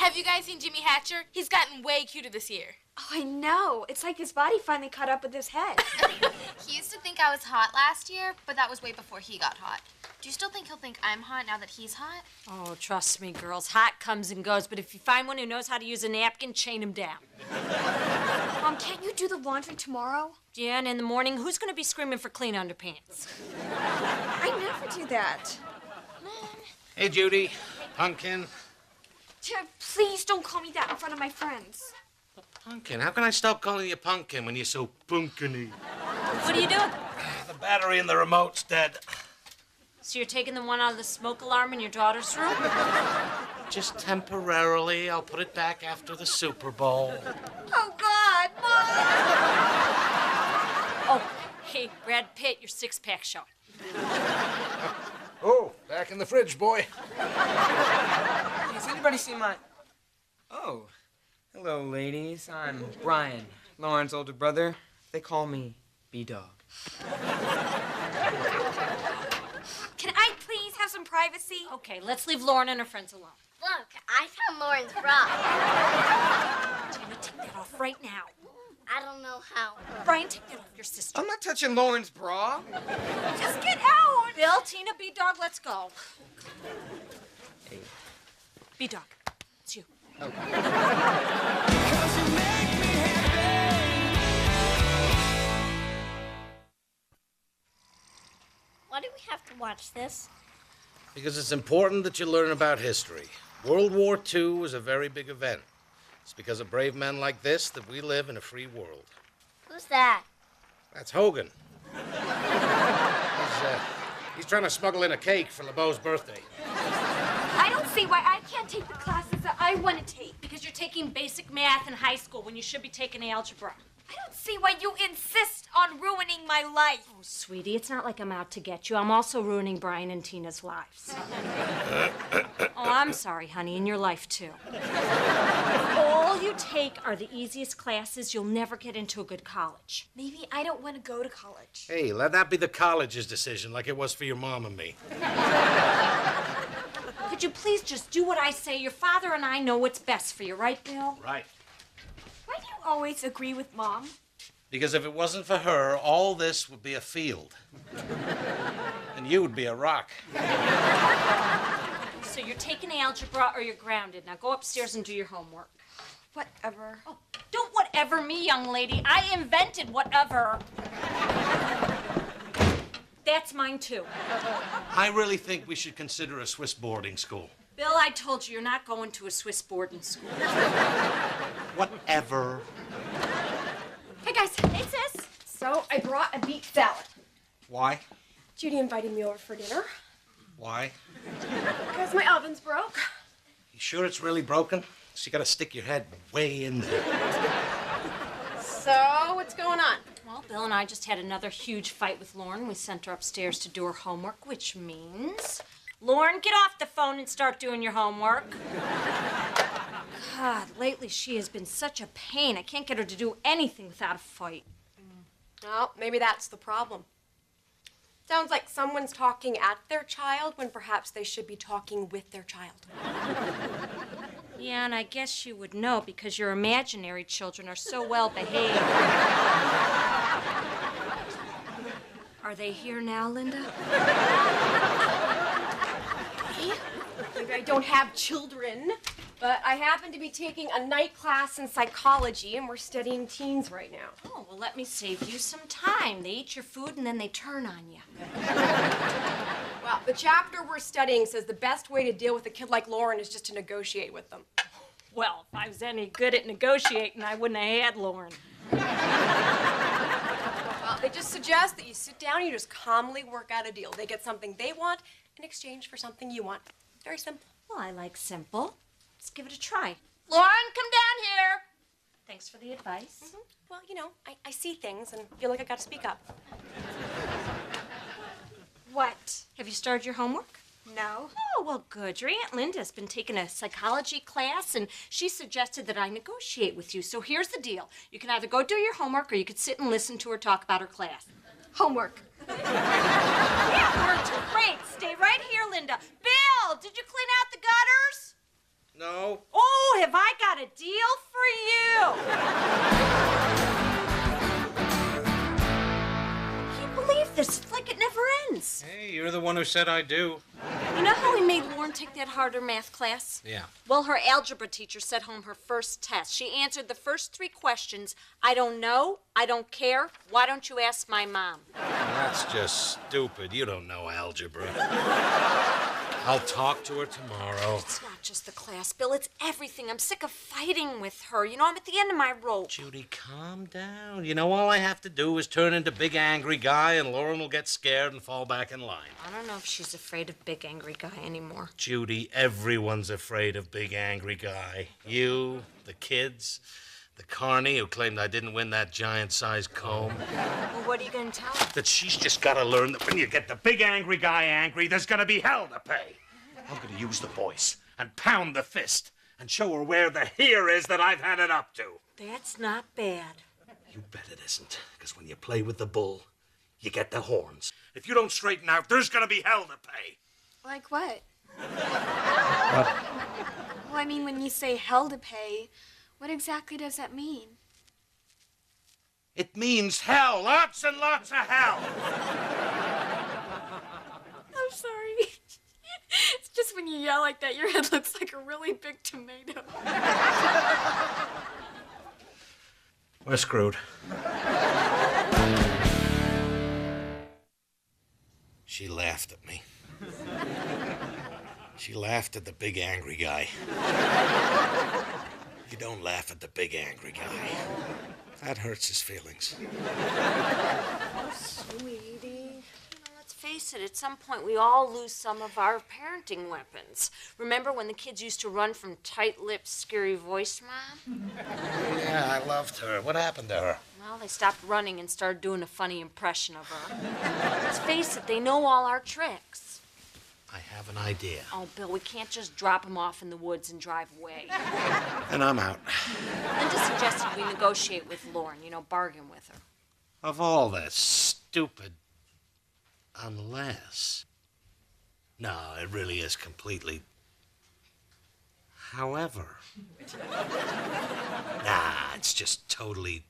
Have you guys seen Jimmy Hatcher? He's gotten way cuter this year. Oh, I know. It's like his body finally caught up with his head. He used to think I was hot last year, but that was way before he got hot. Do you still think he'll think I'm hot now that he's hot? Oh, trust me, girls. Hot comes and goes, but if you find one who knows how to use a napkin, chain him down. Mom, can't you do the laundry tomorrow? Yeah, and in the morning, who's going to be screaming for clean underpants? I never do that. Hey, Judy. Pumpkin. Dad, please don't call me that in front of my friends. Pumpkin? How can I stop calling you Pumpkin when you're so pumpkin-y? What are you doing? The battery in the remote's dead. So you're taking the one out of the smoke alarm in your daughter's room? Just temporarily. I'll put it back after the Super Bowl. Oh, God, Mom! Oh, hey, Brad Pitt, your six-pack showing. Oh, back in the fridge, boy. Has anybody seen my... Oh, hello, ladies. I'm Brian, Lauren's older brother. They call me B-Dog. Can I please have some privacy? Okay, let's leave Lauren and her friends alone. Look, I found Lauren's bra. Tina, take that off right now. I don't know how. Brian, take that off your sister. I'm not touching Lauren's bra. Just get out! Bill, Tina, B-Dog, let's go. Hey. B-Dog, it's you. Why do we have to watch this? Because it's important that you learn about history. World War II was a very big event. It's because of brave men like this that we live in a free world. Who's that? That's Hogan. He's trying to smuggle in a cake for LeBeau's birthday. I don't see why I can't take the classes that I want to take. Because you're taking basic math in high school when you should be taking algebra. I don't see why you insist on ruining my life. Oh, sweetie, it's not like I'm out to get you. I'm also ruining Brian and Tina's lives. Oh, I'm sorry, honey, in your life, too. If all you take are the easiest classes, you'll never get into a good college. Maybe I don't want to go to college. Hey, let that be the college's decision, like it was for your mom and me. Could you please just do what I say? Your father and I know what's best for you, right, Bill? Right. Why do you always agree with Mom? Because if it wasn't for her, all this would be a field. And you would be a rock. So you're taking algebra or you're grounded. Now go upstairs and do your homework. Whatever. Oh, don't whatever me, young lady. I invented whatever. That's mine, too. I really think we should consider a Swiss boarding school. Bill, I told you, you're not going to a Swiss boarding school. Whatever. Hey, guys. Hey, sis. So I brought a beet salad. Why? Judy invited me over for dinner. Why? Because my oven's broke. You sure it's really broken? So you gotta stick your head way in there. So, what's going on? Well, Bill and I just had another huge fight with Lauren. We sent her upstairs to do her homework, which means... Lauren, get off the phone and start doing your homework. God, lately she has been such a pain. I can't get her to do anything without a fight. Well, maybe that's the problem. Sounds like someone's talking at their child when perhaps they should be talking with their child. Yeah, and I guess you would know because your imaginary children are so well behaved. Are they here now, Linda? Maybe I don't have children, but I happen to be taking a night class in psychology, and we're studying teens right now. Oh, well, let me save you some time. They eat your food and then they turn on you. Well, the chapter we're studying says the best way to deal with a kid like Lauren is just to negotiate with them. Well, if I was any good at negotiating, I wouldn't have had Lauren. Well, they just suggest that you sit down and you just calmly work out a deal. They get something they want in exchange for something you want. Very simple. Well, I like simple. Let's give it a try. Lauren, come down here. Thanks for the advice. Mm-hmm. Well, you know, I see things and feel like I gotta speak up. What? Have you started your homework? No. Oh, well, good. Your Aunt Linda's been taking a psychology class, and she suggested that I negotiate with you. So here's the deal. You can either go do your homework, or you could sit and listen to her talk about her class. Homework. Yeah, worked great. Stay right here, Linda. Bill, did you clean out the gutters? No. Oh, have got a deal for you. I can't believe this. It's like it never ends. Hey, you're the one who said I do. You know how we made Lauren take that harder math class? Yeah. Well, her algebra teacher sent home her first test. She answered the first 3 questions. I don't know. I don't care. Why don't you ask my mom? Well, that's just stupid. You don't know algebra. I'll talk to her tomorrow. It's not just the class, Bill. It's everything. I'm sick of fighting with her. You know, I'm at the end of my rope. Judy, calm down. You know, all I have to do is turn into big angry guy and Lauren will get scared and fall back in line. I don't know if she's afraid of big angry guy anymore. Judy, everyone's afraid of big angry guy. You, the kids, the carny who claimed I didn't win that giant-sized comb. Well, what are you going to tell her? That she's just got to learn that when you get the big angry guy angry, there's going to be hell to pay. I'm going to use the voice and pound the fist and show her where the here is that I've had it up to. That's not bad. You bet it isn't, because when you play with the bull, you get the horns. If you don't straighten out, there's going to be hell to pay. Like what? What? Well, I mean, when you say hell to pay, what exactly does that mean? It means hell, lots and lots of hell. I'm sorry. It's just when you yell like that, your head looks like a really big tomato. We're screwed. She laughed at me. She laughed at the big angry guy. You don't laugh at the big angry guy. That hurts his feelings. Sweetie. Let's face it, at some point we all lose some of our parenting weapons. Remember when the kids used to run from tight-lipped, scary-voiced Mom? Yeah, I loved her. What happened to her? Well, they stopped running and started doing a funny impression of her. Let's face it, they know all our tricks. I have an idea. Oh, Bill, we can't just drop them off in the woods and drive away. And I'm out. Linda suggested we negotiate with Lauren, you know, bargain with her. Of all that stupid... Unless... No, it really is completely... However... Nah, it's just totally...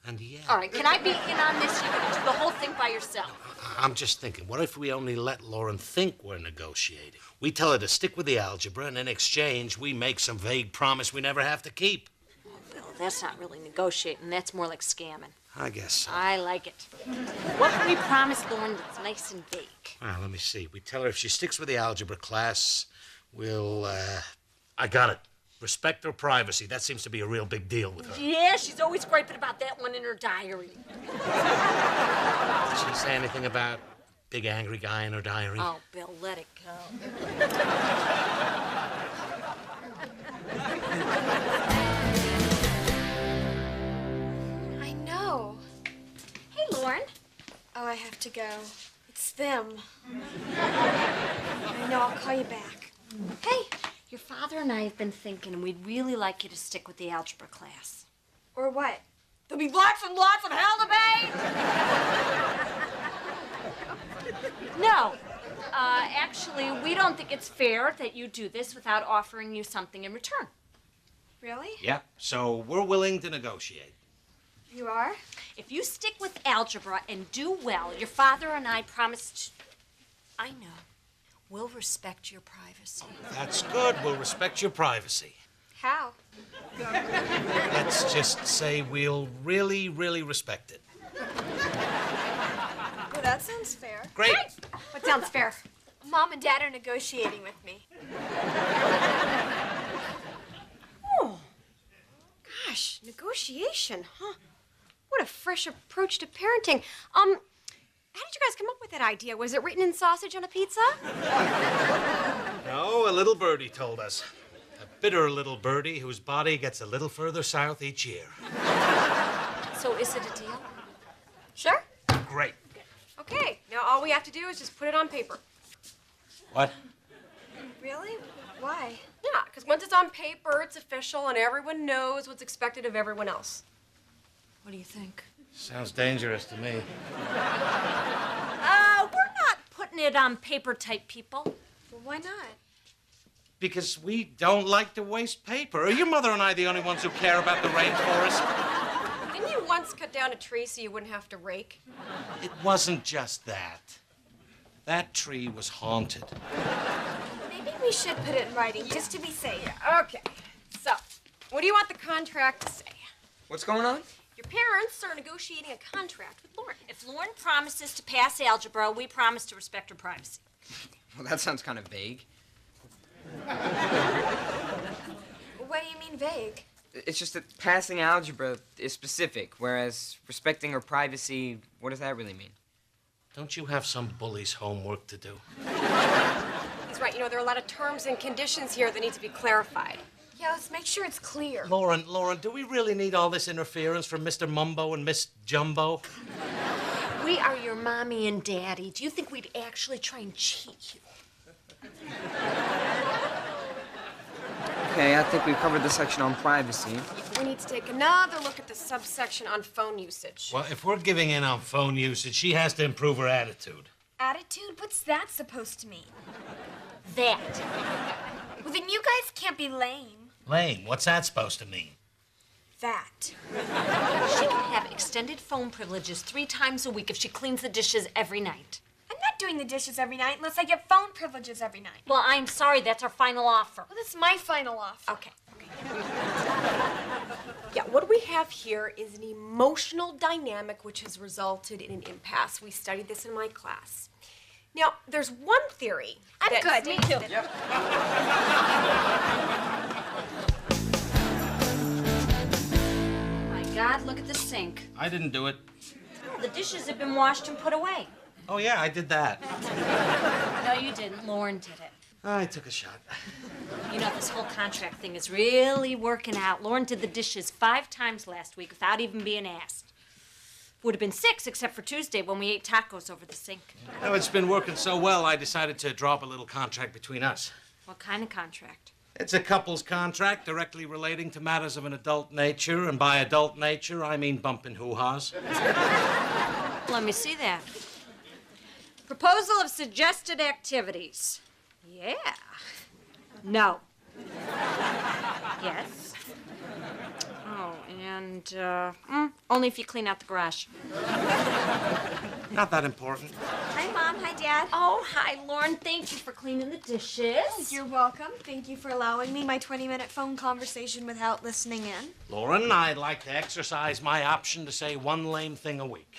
And yeah. All right, can I be in on this? You're going to do the whole thing by yourself. I'm just thinking, what if we only let Lauren think we're negotiating? We tell her to stick with the algebra, and in exchange, we make some vague promise we never have to keep. Oh, Bill, that's not really negotiating. That's more like scamming. I guess so. I like it. What can we promise Lauren that's nice and vague? Well, let me see. We tell her if she sticks with the algebra class, we'll, I got it. Respect her privacy. That seems to be a real big deal with her. Yeah, she's always griping about that one in her diary. Did she say anything about big angry guy in her diary? Oh, Bill, let it go. I know. Hey, Lauren. Oh, I have to go. It's them. I know, I'll call you back. Hey, your father and I have been thinking, and we'd really like you to stick with the algebra class. Or what? There'll be lots and lots of hell to pay. No. Actually, we don't think it's fair that you do this without offering you something in return. Really? Yeah, so we're willing to negotiate. You are? If you stick with algebra and do well, your father and I promised... I know. We'll respect your privacy. That's good. We'll respect your privacy. How? Let's just say we'll really, really respect it. Well, that sounds fair. Great. What sounds fair? Mom and Dad are negotiating with me. Oh, gosh, negotiation, huh? What a fresh approach to parenting. How did you guys come up with that idea? Was it written in sausage on a pizza? No, a little birdie told us. A bitter little birdie whose body gets a little further south each year. So is it a deal? Sure. Great. Okay, now all we have to do is just put it on paper. What? Really? Why? Yeah, because once it's on paper, it's official, and everyone knows what's expected of everyone else. What do you think? Sounds dangerous to me. We're not putting it on paper type people. Well, why not? Because we don't like to waste paper. Are your mother and I the only ones who care about the rainforest? Didn't you once cut down a tree so you wouldn't have to rake? It wasn't just that. That tree was haunted. Maybe we should put it in writing just to be safe. Okay. So, what do you want the contract to say? What's going on? Your parents are negotiating a contract with Lauren. If Lauren promises to pass algebra, we promise to respect her privacy. Well, that sounds kind of vague. What do you mean vague? It's just that passing algebra is specific, whereas respecting her privacy, what does that really mean? Don't you have some bully's homework to do? That's right. You know, there are a lot of terms and conditions here that need to be clarified. Yeah, let's make sure it's clear. Lauren, do we really need all this interference from Mr. Mumbo and Miss Jumbo? We are your mommy and daddy. Do you think we'd actually try and cheat you? Okay, I think we've covered the section on privacy. We need to take another look at the subsection on phone usage. Well, if we're giving in on phone usage, she has to improve her attitude. Attitude? What's that supposed to mean? That. Well, then you guys can't be lame. Lame, what's that supposed to mean? That. She can have extended phone privileges 3 times a week if she cleans the dishes every night. I'm not doing the dishes every night unless I get phone privileges every night. Well, I'm sorry, that's our final offer. Well, that's my final offer. Okay. Yeah, what we have here is an emotional dynamic which has resulted in an impasse. We studied this in my class. Now, there's one theory. I'm that- good. Me too. Oh my God, look at the sink. I didn't do it. The dishes have been washed and put away. Oh, yeah, I did that. No, you didn't. Lauren did it. I took a shot. You know, this whole contract thing is really working out. Lauren did the dishes 5 times last week without even being asked. Would have been 6 except for Tuesday when we ate tacos over the sink. Now, it's been working so well, I decided to drop a little contract between us. What kind of contract? It's a couple's contract directly relating to matters of an adult nature, and by adult nature, I mean bumping hoo-haws. Let me see that. Proposal of suggested activities. Yeah. No. Yes. Oh, and, only if you clean out the garage. Not that important. Hi, Mom. Hi, Dad. Oh, hi, Lauren. Thank you for cleaning the dishes. You're welcome. Thank you for allowing me my 20-minute phone conversation without listening in. Lauren, I'd like to exercise my option to say one lame thing a week.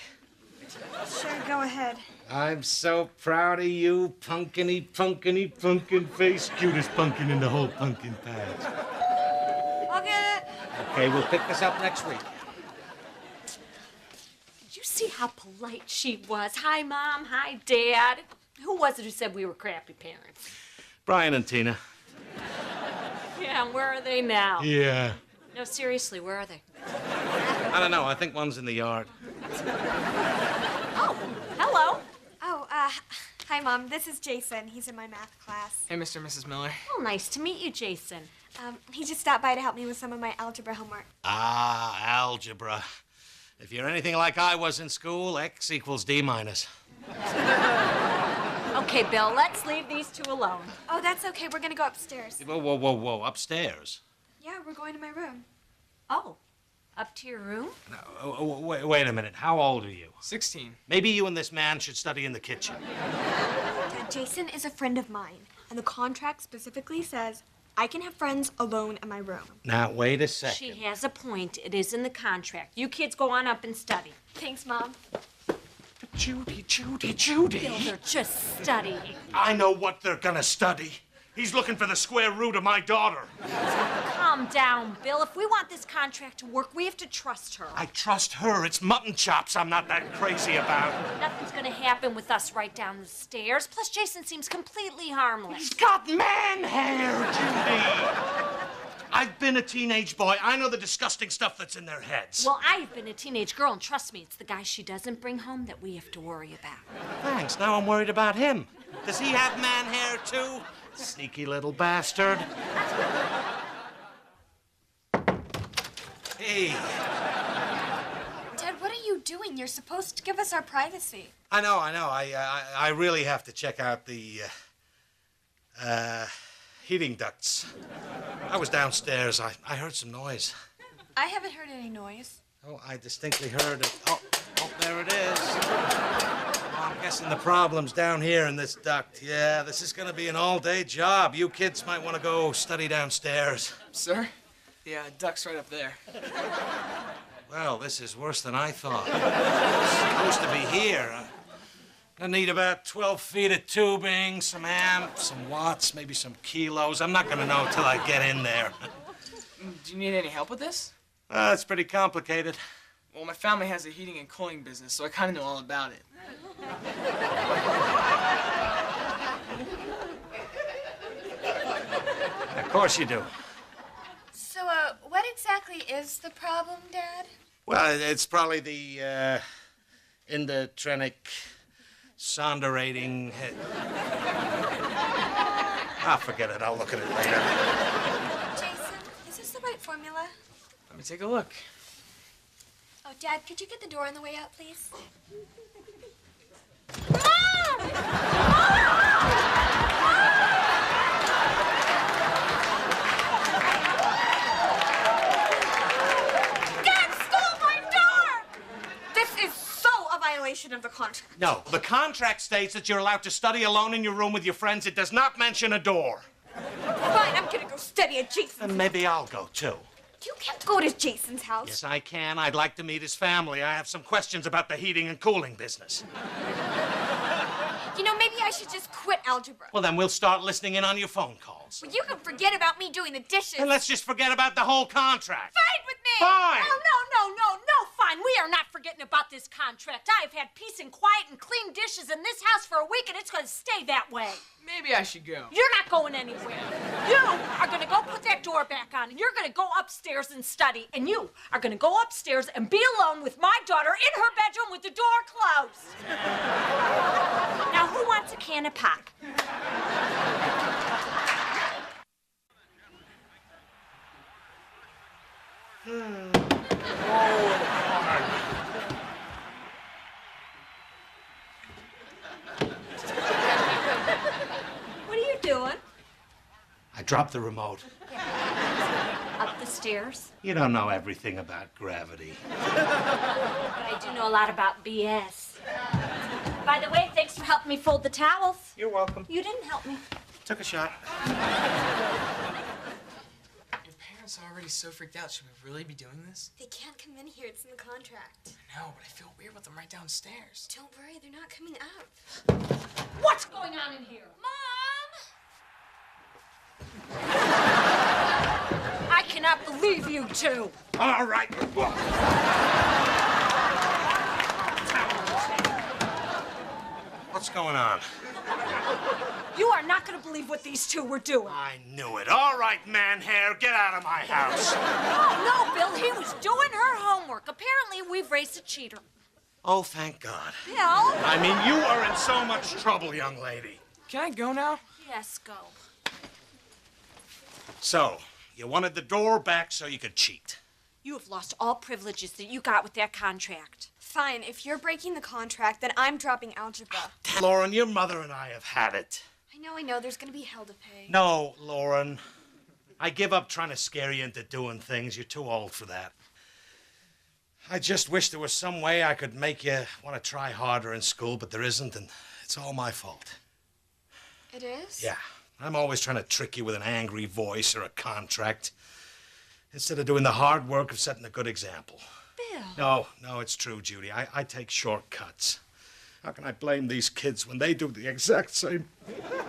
Sure, go ahead. I'm so proud of you, pumpkin face. Cutest pumpkin in the whole pumpkin patch. I'll get it. Okay, we'll pick this up next week. Did you see how polite she was? Hi, Mom. Hi, Dad. Who was it who said we were crappy parents? Brian and Tina. Yeah, and where are they now? Yeah. No, seriously, where are they? I don't know. I think one's in the yard. Oh, hello. Oh, hi, Mom. This is Jason. He's in my math class. Hey, Mr. and Mrs. Miller. Oh, nice to meet you, Jason. He just stopped by to help me with some of my algebra homework. Ah, algebra. If you're anything like I was in school, X equals D minus. Okay, Bill, let's leave these 2 alone. Oh, that's okay. We're gonna go upstairs. Whoa. Upstairs? Yeah, we're going to my room. Oh, up to your room? No, wait a minute. How old are you? 16. Maybe you and this man should study in the kitchen. Dad, Jason is a friend of mine, and the contract specifically says I can have friends alone in my room. Now, wait a second. She has a point. It is in the contract. You kids go on up and study. Thanks, Mom. Judy. Bill, they're just studying. I know what they're gonna study. He's looking for the square root of my daughter. Calm down, Bill. If we want this contract to work, we have to trust her. I trust her. It's mutton chops I'm not that crazy about. Nothing's gonna happen with us right down the stairs. Plus, Jason seems completely harmless. He's got man hair, Judy. I've been a teenage boy. I know the disgusting stuff that's in their heads. Well, I've been a teenage girl, and trust me, it's the guy she doesn't bring home that we have to worry about. Thanks. Now I'm worried about him. Does he have man hair, too? Sneaky little bastard. Hey. Dad, what are you doing? You're supposed to give us our privacy. I know. I really have to check out the, heating ducts. I was downstairs. I heard some noise. I haven't heard any noise. Oh, I distinctly heard it. Oh, there it is. Oh, I'm guessing the problem's down here in this duct. Yeah, this is gonna be an all-day job. You kids might want to go study downstairs. Sir? The duck's right up there. Well, this is worse than I thought. It's supposed to be here. I need about 12 feet of tubing, some amps, some watts, maybe some kilos. I'm not gonna know till I get in there. Do you need any help with this? It's pretty complicated. Well, my family has a heating and cooling business, so I kind of know all about it. Of course you do. So, what exactly is the problem, Dad? Well, it's probably the, endotrenic sonderating. Forget it. I'll look at it later. Jason, is this the right formula? Let me take a look. Oh, Dad, could you get the door on the way out, please? Of the contract. No, the contract states that you're allowed to study alone in your room with your friends. It does not mention a door. Fine, I'm gonna go study at Jason's. And maybe I'll go, too. You can't go to Jason's house. Yes, I can. I'd like to meet his family. I have some questions about the heating and cooling business. You know, maybe I should just quit algebra. Well, then we'll start listening in on your phone calls. Well, you can forget about me doing the dishes. And let's just forget about the whole contract. Fine with me! Fine! Oh, no, fine. We are not forgetting about this contract. I have had peace and quiet and clean dishes in this house for a week, and it's going to stay that way. Maybe I should go. You're not going anywhere. You are going to go put that door back on, and you're going to go upstairs and study. And you are going to go upstairs and be alone with my daughter in her bedroom with the door closed. Now, who wants a can of pop? What are you doing? I dropped the remote. Up the stairs. You don't know everything about gravity. But I do know a lot about BS. By the way, thanks for helping me fold the towels. You're welcome. You didn't help me. Took a shot. Your parents are already so freaked out. Should we really be doing this? They can't come in here. It's in the contract. I know, but I feel weird with them right downstairs. Don't worry, they're not coming up. What's going on in here? Mom! I cannot believe you two. All right. What's going on? You are not going to believe what these two were doing. I knew it. All right, man hair, get out of my house. Oh, no, Bill, he was doing her homework. Apparently, we've raised a cheater. Oh, thank God. Bill? I mean, you are in so much trouble, young lady. Can I go now? Yes, go. So, you wanted the door back so you could cheat. You have lost all privileges that you got with that contract. Fine, if you're breaking the contract, then I'm dropping algebra. Lauren, your mother and I have had it. I know, there's gonna be hell to pay. No, Lauren. I give up trying to scare you into doing things. You're too old for that. I just wish there was some way I could make you want to try harder in school, but there isn't, and it's all my fault. It is? Yeah. I'm always trying to trick you with an angry voice or a contract, instead of doing the hard work of setting a good example. Bill. No, it's true, Judy. I take shortcuts. How can I blame these kids when they do the exact same?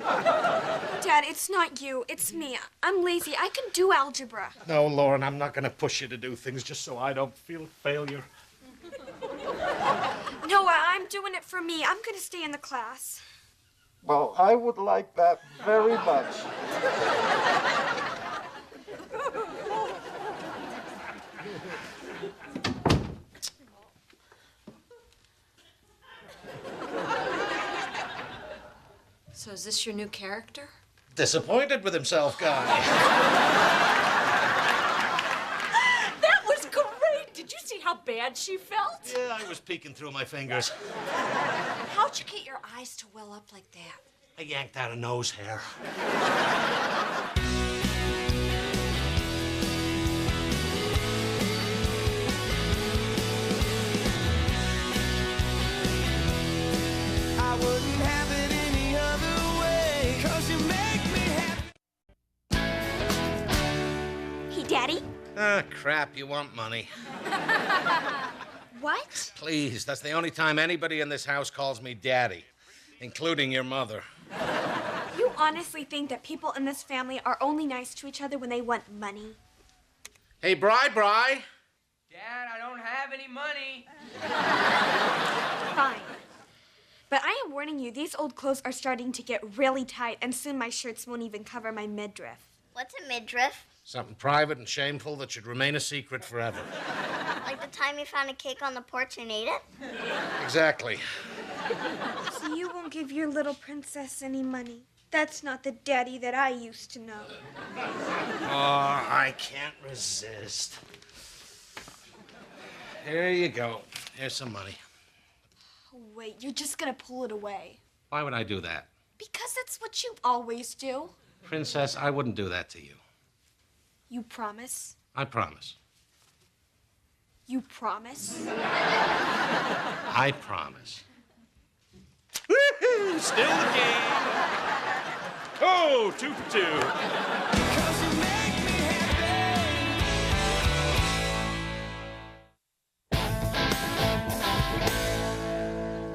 Dad, it's not you. It's me. I'm lazy. I can do algebra. No, Lauren, I'm not going to push you to do things just so I don't feel failure. No, I'm doing it for me. I'm gonna stay in the class. Well, I would like that very much. So is this your new character? Disappointed with himself, guy. That was great! Did you see how bad she felt? Yeah, I was peeking through my fingers. How'd you get your eyes to well up like that? I yanked out a nose hair. I wouldn't have it any other way, 'cause you make me happy. Hey, Daddy. Ah, crap, you want money. What? Please, that's the only time anybody in this house calls me Daddy, including your mother. You honestly think that people in this family are only nice to each other when they want money? Hey, Bri. Dad, I don't have any money. Fine. But I am warning you, these old clothes are starting to get really tight, and soon my shirts won't even cover my midriff. What's a midriff? Something private and shameful that should remain a secret forever. Like the time you found a cake on the porch and ate it? Exactly. So you won't give your little princess any money? That's not the daddy that I used to know. Oh, I can't resist. Here you go. Here's some money. Oh, wait, you're just gonna pull it away. Why would I do that? Because that's what you always do. Princess, I wouldn't do that to you. You promise? I promise. You promise? I promise. Woohoo! Still the game. Oh, 2 for 2. 'Cause you make me happy.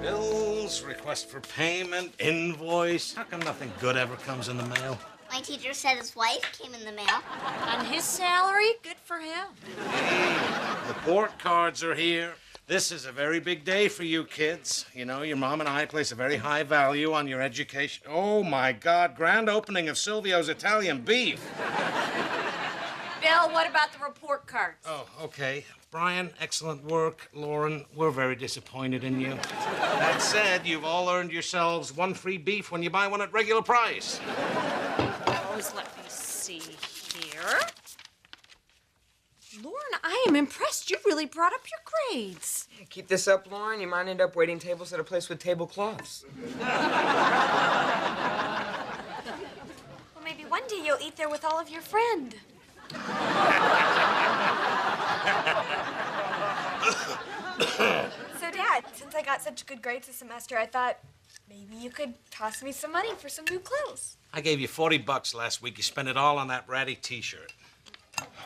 Bills, request for payment, invoice. How come nothing good ever comes in the mail? My teacher said his wife came in the mail. On his salary, good for him. Report cards are here. This is a very big day for you kids. You know, your mom and I place a very high value on your education. Oh, my God, grand opening of Silvio's Italian beef. Bill, what about the report cards? Oh, okay. Brian, excellent work. Lauren, we're very disappointed in you. That said, you've all earned yourselves one free beef when you buy one at regular price. Let me see here. Lauren, I am impressed. You really brought up your grades. Keep this up, Lauren. You might end up waiting tables at a place with tablecloths. Well, maybe one day you'll eat there with all of your friends. So, Dad, since I got such good grades this semester, I thought maybe you could toss me some money for some new clothes. I gave you $40 last week. You spent it all on that ratty T-shirt.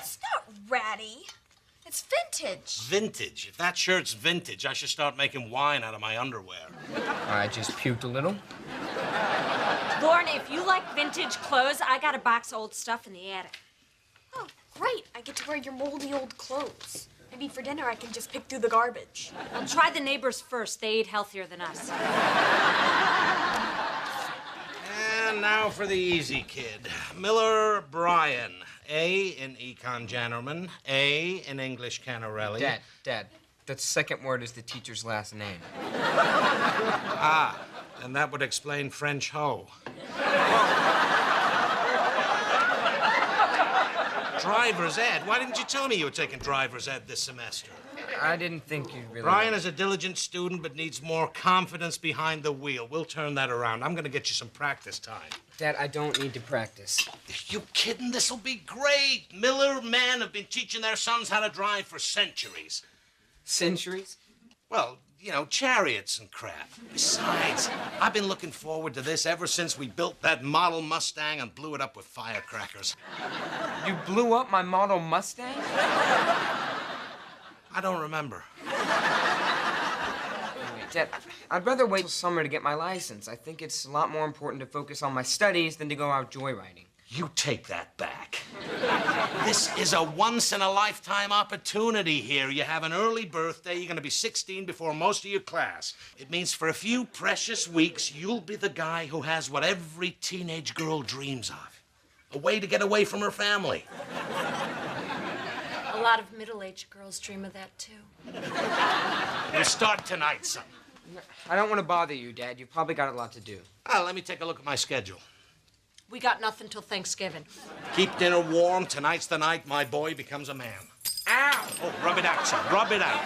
It's not ratty. It's vintage. Vintage? If that shirt's vintage, I should start making wine out of my underwear. I just puked a little. Lauren, if you like vintage clothes, I got a box of old stuff in the attic. Oh, great. I get to wear your moldy old clothes. Maybe for dinner I can just pick through the garbage. I'll try the neighbors first. They eat healthier than us. And now for the easy kid. Miller Bryan. A in Econ Gentleman. A in English Canarelli. Dad, that second word is the teacher's last name. Ah, and that would explain French hoe. Driver's ed. Why didn't you tell me you were taking driver's ed this semester? I didn't think you'd really... Brian is a diligent student, but needs more confidence behind the wheel. We'll turn that around. I'm going to get you some practice time. Dad, I don't need to practice. You kidding? This'll be great. Miller men have been teaching their sons how to drive for centuries. Centuries? Well, you know, chariots and crap. Besides, I've been looking forward to this ever since we built that model Mustang and blew it up with firecrackers. You blew up my model Mustang? I don't remember. Dad, I'd rather wait till summer to get my license. I think it's a lot more important to focus on my studies than to go out joyriding. You take that back. This is a once-in-a-lifetime opportunity here. You have an early birthday. You're going to be 16 before most of your class. It means for a few precious weeks, you'll be the guy who has what every teenage girl dreams of. A way to get away from her family. A lot of middle-aged girls dream of that, too. You start tonight, son. I don't want to bother you, Dad. You've probably got a lot to do. Well, let me take a look at my schedule. We got nothing till Thanksgiving. Keep dinner warm. Tonight's the night my boy becomes a man. Ow! Oh, rub it out, son. Rub it out.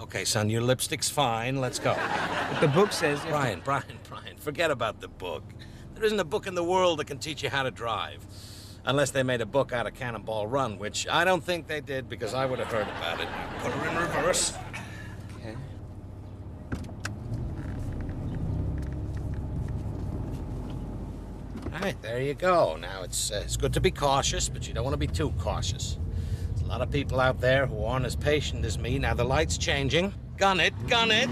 Okay, son, your lipstick's fine. Let's go. But the book says... Brian, forget about the book. There isn't a book in the world that can teach you how to drive. Unless they made a book out of Cannonball Run, which I don't think they did because I would have heard about it. Put her in reverse. Okay. All right, there you go. Now, it's good to be cautious, but you don't want to be too cautious. There's a lot of people out there who aren't as patient as me. Now, the light's changing. Gun it, gun it.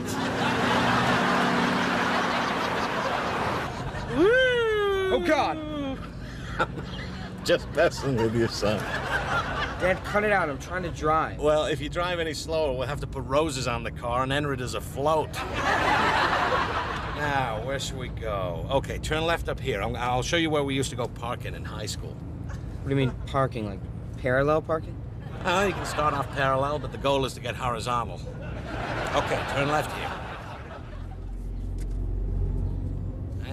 Oh, God! Just messing with you, son. Dad, cut it out. I'm trying to drive. Well, if you drive any slower, we'll have to put roses on the car and enter it as a float. Now, where should we go? Okay, turn left up here. I'll show you where we used to go parking in high school. What do you mean parking? Like parallel parking? You can start off parallel, but the goal is to get horizontal. Okay, turn left here.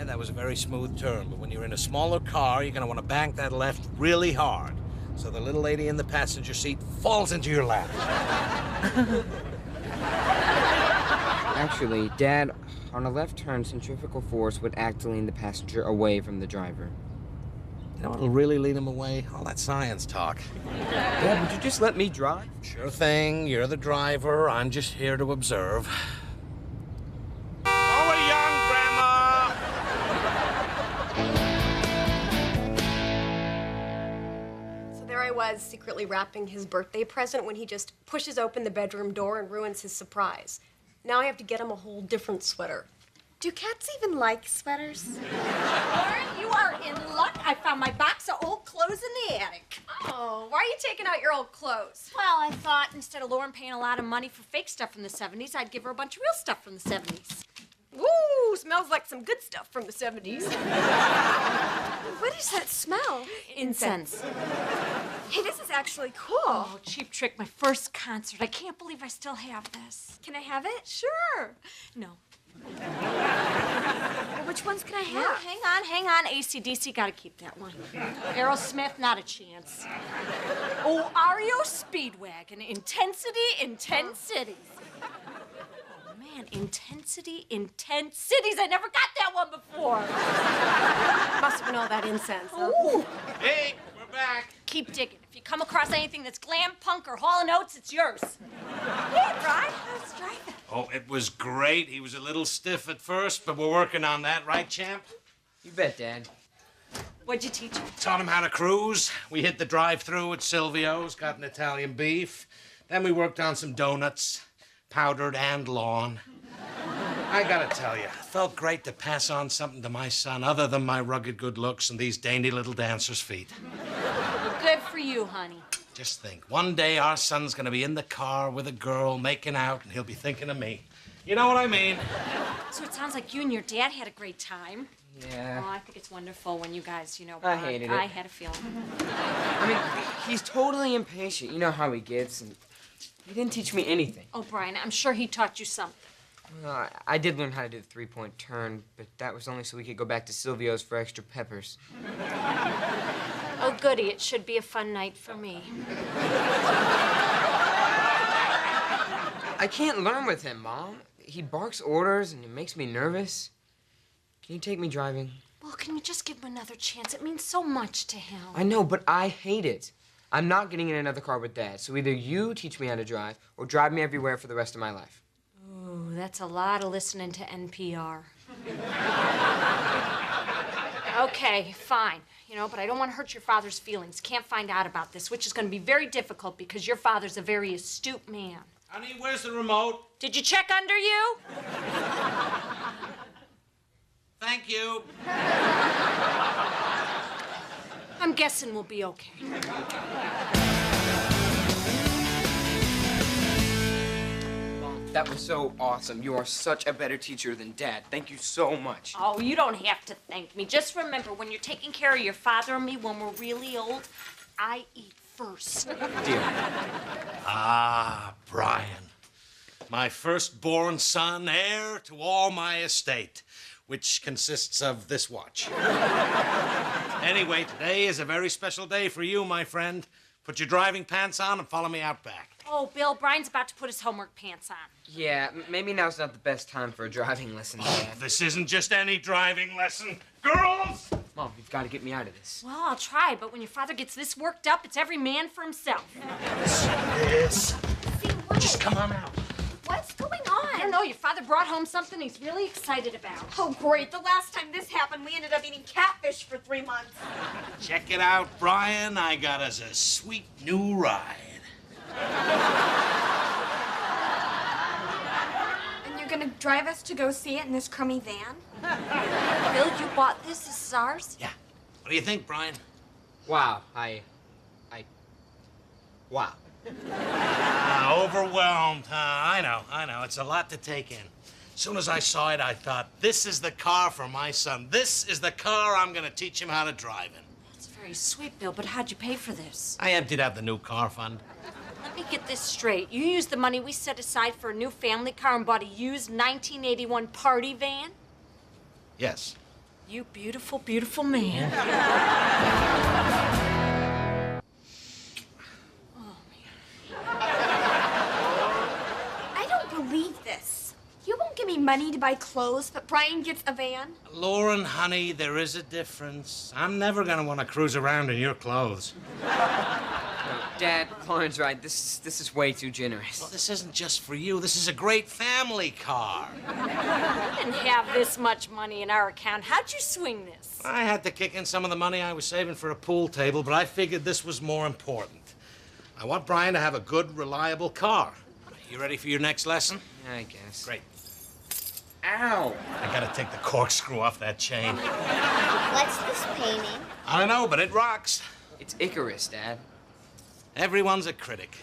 That was a very smooth turn, but when you're in a smaller car, you're going to want to bank that left really hard, so the little lady in the passenger seat falls into your lap. Actually, Dad, on a left turn, centrifugal force would act to lean the passenger away from the driver. You know what'll really lead him away? All that science talk. Dad, would you just let me drive? Sure thing. You're the driver. I'm just here to observe. Over young, Grandma! So there I was, secretly wrapping his birthday present when he just pushes open the bedroom door and ruins his surprise. Now I have to get him a whole different sweater. Do cats even like sweaters? Lauren, you are in luck. I found my box of old clothes in the attic. Oh, why are you taking out your old clothes? Well, I thought instead of Lauren paying a lot of money for fake stuff from the 70s, I'd give her a bunch of real stuff from the 70s. Ooh, smells like some good stuff from the 70s. What is that smell? Incense. Hey, this is actually cool. Oh, Cheap Trick, my first concert. I can't believe I still have this. Can I have it? Sure. No. Well, which ones can I have? No, hang on. AC/DC, gotta keep that one. Aerosmith, not a chance. Oh, REO Speedwagon, Intensity, Intense Cities. Oh, man, Intensity, Intense Cities. I never got that one before. Must have been all that incense. Huh? Ooh. Hey, we're back. Keep digging. If you come across anything that's glam, punk, or Hall & Oates, it's yours. Hey, Brian, how's driving? Oh, it was great. He was a little stiff at first, but we're working on that, right, champ? You bet, Dad. What'd you teach him? Taught him how to cruise. We hit the drive-thru at Silvio's, got an Italian beef. Then we worked on some donuts, powdered and lawn. I gotta tell you, it felt great to pass on something to my son other than my rugged good looks and these dainty little dancer's feet. Good for you, honey. Just think, one day our son's gonna be in the car with a girl making out, and he'll be thinking of me. You know what I mean? So it sounds like you and your dad had a great time. Yeah. Oh, I think it's wonderful when you guys, I bond. hated it. I had a feeling. I mean, he's totally impatient. You know how he gets, and he didn't teach me anything. Oh, Brian, I'm sure he taught you something. Well, I did learn how to do the three-point turn, but that was only so we could go back to Silvio's for extra peppers. Oh, goody, it should be a fun night for me. I can't learn with him, Mom. He barks orders and it makes me nervous. Can you take me driving? Well, can you just give him another chance? It means so much to him. I know, but I hate it. I'm not getting in another car with Dad, so either you teach me how to drive or drive me everywhere for the rest of my life. Ooh, that's a lot of listening to NPR. Okay, fine. But I don't want to hurt your father's feelings. Can't find out about this, which is going to be very difficult because your father's a very astute man. Honey, where's the remote? Did you check under you? Thank you. I'm guessing we'll be okay. Mom, that was so awesome. You are such a better teacher than Dad. Thank you so much. Oh, you don't have to thank me. Just remember, when you're taking care of your father and me when we're really old, I eat first. Deal. Ah, Brian. My firstborn son, heir to all my estate, which consists of this watch. Anyway, today is a very special day for you, my friend. Put your driving pants on and follow me out back. Oh, Bill, Brian's about to put his homework pants on. Yeah, maybe now's not the best time for a driving lesson, Dad. This isn't just any driving lesson. Girls! Mom, you've got to get me out of this. Well, I'll try, but when your father gets this worked up, it's every man for himself. Yes. Just come on out. What's going I on? don't know, your father brought home something he's really excited about. Oh, great. The last time this happened, we ended up eating catfish for 3 months. Check it out, Brian. I got us a sweet new ride. And you're gonna drive us to go see it in this crummy van? Bill, you bought this? This is ours? Yeah. What do you think, Brian? Wow, wow. Overwhelmed, huh? I know. It's a lot to take in. As soon as I saw it, I thought, this is the car for my son. This is the car I'm gonna teach him how to drive in. That's very sweet, Bill, but how'd you pay for this? I emptied out the new car fund. Let me get this straight. You used the money we set aside for a new family car and bought a used 1981 party van? Yes. You beautiful, beautiful man. I don't believe this. You won't give me money to buy clothes, but Brian gets a van? Lauren, honey, there is a difference. I'm never gonna want to cruise around in your clothes. Dad, Lauren's right. This is way too generous. Well, this isn't just for you. This is a great family car. We didn't have this much money in our account. How'd you swing this? I had to kick in some of the money I was saving for a pool table, but I figured this was more important. I want Brian to have a good, reliable car. You ready for your next lesson? I guess. Great. Ow! I gotta take the corkscrew off that chain. What's this painting? I don't know, but it rocks. It's Icarus, Dad. Everyone's a critic.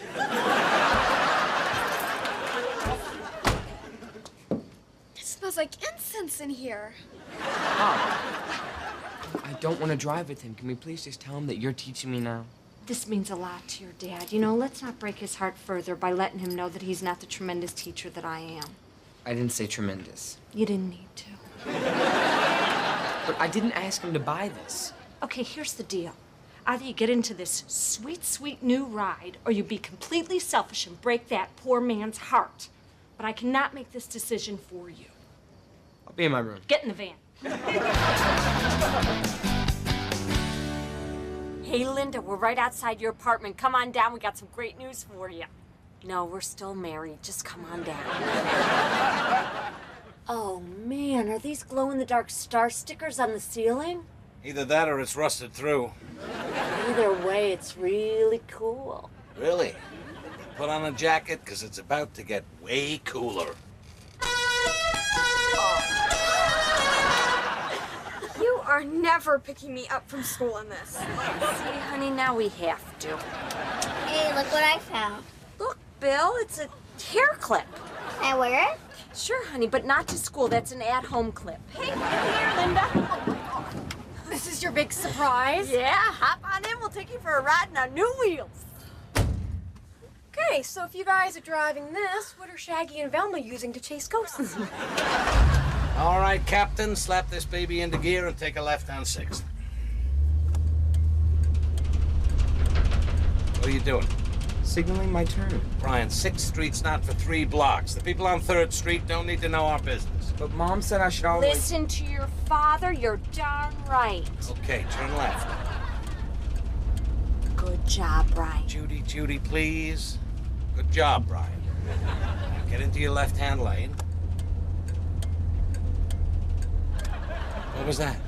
It smells like incense in here. I don't want to drive with him. Can we please just tell him that you're teaching me now? This means a lot to your dad. You know, let's not break his heart further by letting him know that he's not the tremendous teacher that I am. I didn't say tremendous. You didn't need to. But I didn't ask him to buy this. Okay, here's the deal. Either you get into this sweet, sweet new ride, or you be completely selfish and break that poor man's heart. But I cannot make this decision for you. I'll be in my room. Get in the van. Hey, Linda, we're right outside your apartment. Come on down. We got some great news for you. No, we're still married. Just come on down. Oh, man, are these glow-in-the-dark star stickers on the ceiling? Either that or it's rusted through. Either way, it's really cool. Really? Put on a jacket, because it's about to get way cooler. You are never picking me up from school in this. See, honey, now we have to. Hey, look what I found. Look, Bill, it's a hair clip. Can I wear it? Sure, honey, but not to school. That's an at-home clip. Hey, here, Linda. This is your big surprise? Yeah, hop on in. We'll take you for a ride in our new wheels. Okay, so if you guys are driving this, what are Shaggy and Velma using to chase ghosts? All right, Captain, slap this baby into gear and take a left on 6th. What are you doing? Signaling my turn. Brian, 6th Street's not for 3 blocks. The people on 3rd Street don't need to know our business. But Mom said I should always... Listen to your father. You're darn right. Okay, turn left. Good job, Brian. Judy, please. Good job, Brian. Now get into your left-hand lane. What was that?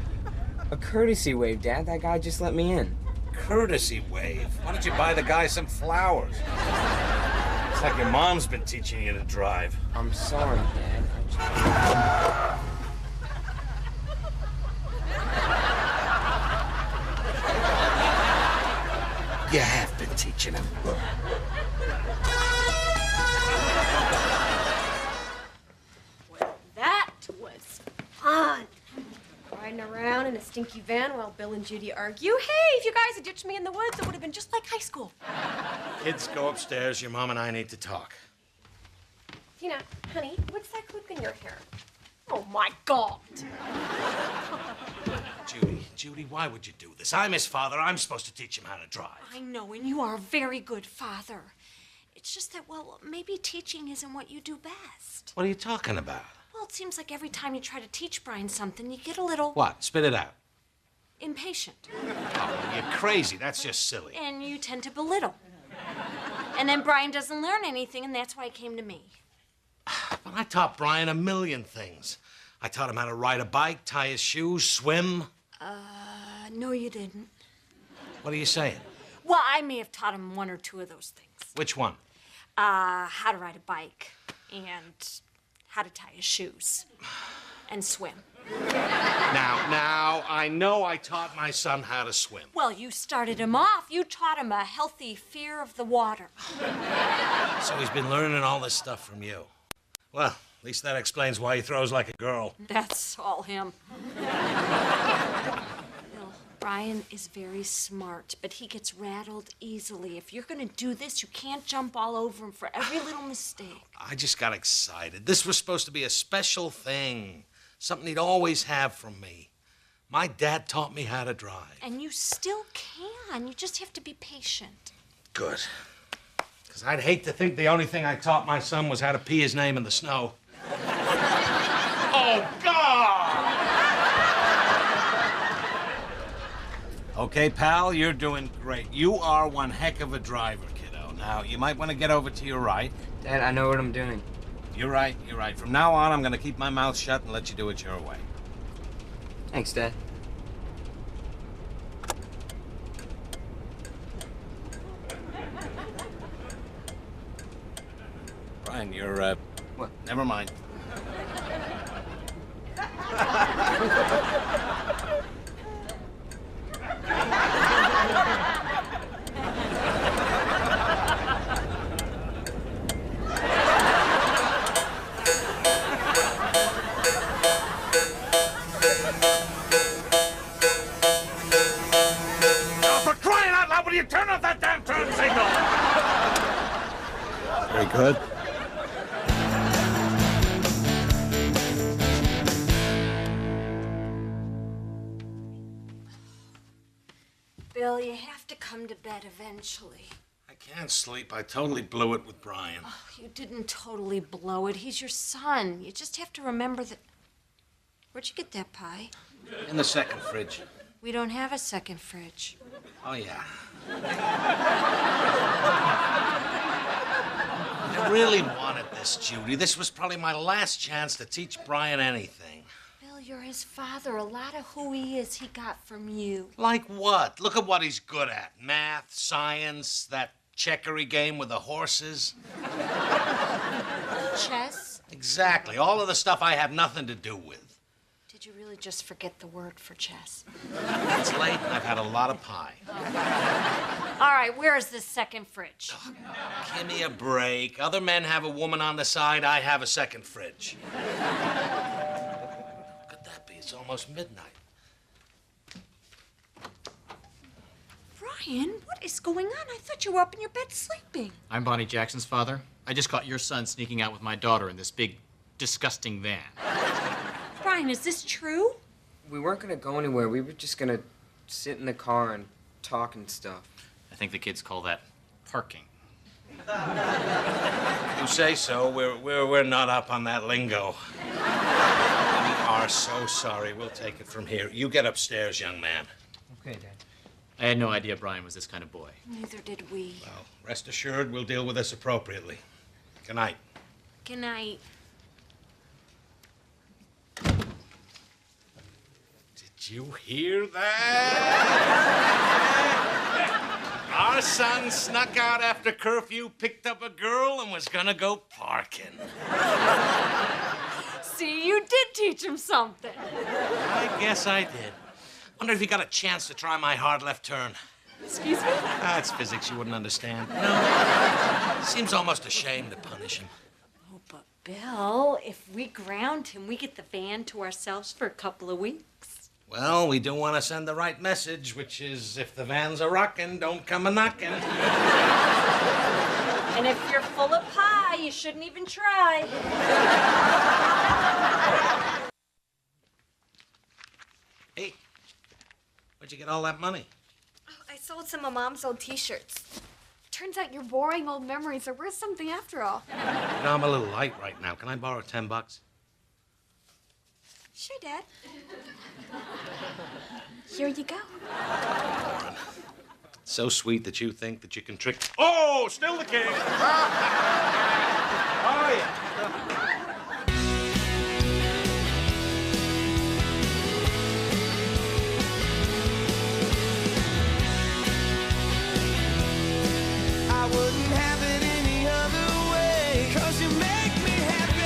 A courtesy wave, Dad. That guy just let me in. Courtesy wave. Why don't you buy the guy some flowers? It's like your mom's been teaching you to drive. I'm sorry, Dad. You have been teaching him. That was fun. Riding around in a stinky van while Bill and Judy argue. Hey, if you guys had ditched me in the woods, it would have been just like high school. Kids, go upstairs. Your mom and I need to talk. Tina, honey, what's that clip in your hair? Oh, my God. Judy, why would you do this? I'm his father. I'm supposed to teach him how to drive. I know, and you are a very good father. It's just that, well, maybe teaching isn't what you do best. What are you talking about? Well, it seems like every time you try to teach Brian something, you get a little What? Spit it out. impatient. Oh, you're crazy. That's just silly. And you tend to belittle. And then Brian doesn't learn anything, and that's why he came to me. But I taught Brian a million things. I taught him how to ride a bike, tie his shoes, swim. No, you didn't. What are you saying? Well, I may have taught him one or two of those things. Which one? How to ride a bike, and how to tie his shoes, and swim. Now, I know I taught my son how to swim. Well, you started him off. You taught him a healthy fear of the water. So he's been learning all this stuff from you. Well, at least that explains why he throws like a girl. That's all him. Bill, Brian is very smart, but he gets rattled easily. If you're going to do this, you can't jump all over him for every little mistake. I just got excited. This was supposed to be a special thing. Something he'd always have from me. My dad taught me how to drive. And you still can. You just have to be patient. Good. Because I'd hate to think the only thing I taught my son was how to pee his name in the snow. Oh, God! Okay, pal, you're doing great. You are one heck of a driver, kiddo. Now, you might want to get over to your right. Dad, I know what I'm doing. You're right, you're right. From now on, I'm going to keep my mouth shut and let you do it your way. Thanks, Dad. Brian, you're, What? Never mind. Oh, for crying out loud, will you turn off that damn turn signal? Very good. Bill, you have to come to bed eventually. I can't sleep. I totally blew it with Brian. Oh, you didn't totally blow it. He's your son. You just have to remember that... Where'd you get that pie? In the second fridge. We don't have a second fridge. Oh, yeah. I really wanted this, Judy. This was probably my last chance to teach Brian anything. Bill, you're his father. A lot of who he is, he got from you. Like what? Look at what he's good at. Math, science, that checkery game with the horses. Chess? Exactly. All of the stuff I have nothing to do with. Did you really just forget the word for chess? It's late and I've had a lot of pie. All right, where is this second fridge? Give me a break. Other men have a woman on the side. I have a second fridge. Could that be? It's almost midnight. Brian, what is going on? I thought you were up in your bed sleeping. I'm Bonnie Jackson's father. I just caught your son sneaking out with my daughter in this big, disgusting van. Brian, is this true? We weren't gonna go anywhere. We were just gonna sit in the car and talk and stuff. I think the kids call that parking. You say so. We're not up on that lingo. We are so sorry. We'll take it from here. You get upstairs, young man. Okay, Dad. I had no idea Brian was this kind of boy. Neither did we. Well, rest assured, we'll deal with this appropriately. Good night. Good night. Did you hear that? Our son snuck out after curfew, picked up a girl, and was gonna go parking. See, you did teach him something. I guess I did. Wonder if he got a chance to try my hard left turn. Excuse me? It's physics you wouldn't understand. No. Seems almost a shame to punish him. Oh, but Bill, if we ground him, we get the van to ourselves for a couple of weeks. Well, we do want to send the right message, which is if the van's a rockin', don't come a knockin'. And if you're full of pie, you shouldn't even try. Hey, where'd you get all that money? Oh, I sold some of Mom's old T-shirts. turns out your boring old memories are worth something after all. You know, I'm a little light right now. Can I borrow $10? Sure, Dad. Here you go. It's so sweet that you think that you can trick. Oh, still the king. Oh, yeah. I wouldn't have it any other way, 'cause you make me happy.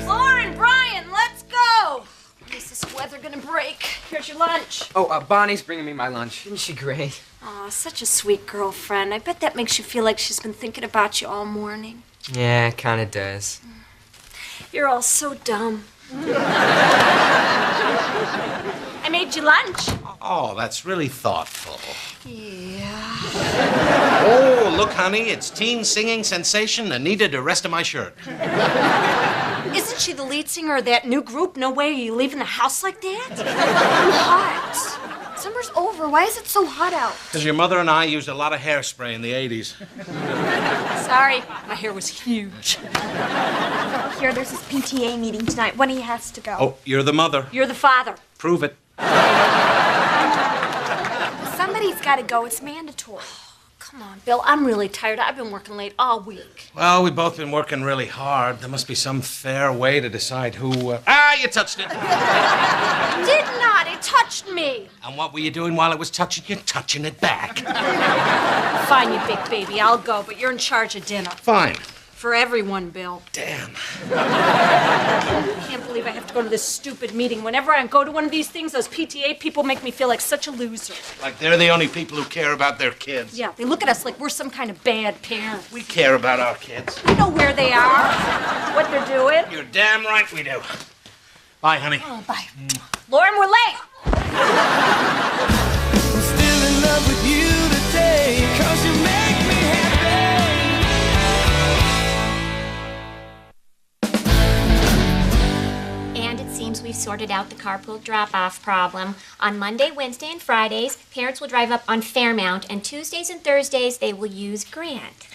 Lauren, Brian, let's go. When is this weather gonna break? Here's your lunch. Oh, Bonnie's bringing me my lunch. Isn't she great? Aw, such a sweet girlfriend. I bet that makes you feel like she's been thinking about you all morning. Yeah, it kind of does. You're all so dumb. I made you lunch. Oh, that's really thoughtful. Yeah. Oh, look, honey, it's teen singing sensation Anita the rest of my shirt. Isn't she the lead singer of that new group? No way are you leaving the house like that? I'm hot. Summer's over. Why is it so hot out? Because your mother and I used a lot of hairspray in the 80s. Sorry, my hair was huge. Here, there's this PTA meeting tonight. One of you has to go. Oh, you're the mother. You're the father. Prove it. Somebody's got to go. It's mandatory. Come on, Bill, I'm really tired. I've been working late all week. Well, we've both been working really hard. There must be some fair way to decide who... you touched it. Did not. It touched me. And what were you doing while it was touching you? Touching it back. Fine, you big baby. I'll go, but you're in charge of dinner. Fine. For everyone, Bill. Damn. I can't believe I have to go to this stupid meeting. Whenever I go to one of these things, those PTA people make me feel like such a loser. Like they're the only people who care about their kids. Yeah, they look at us like we're some kind of bad parent. We care about our kids. We know where they are, what they're doing. You're damn right we do. Bye, honey. Oh, bye. Lauren, we're late. I'm still in love with you today, 'cause you make me happy. And it seems we've sorted out the carpool drop-off problem. On Monday, Wednesday, and Fridays, parents will drive up on Fairmount, and Tuesdays and Thursdays, they will use Grant.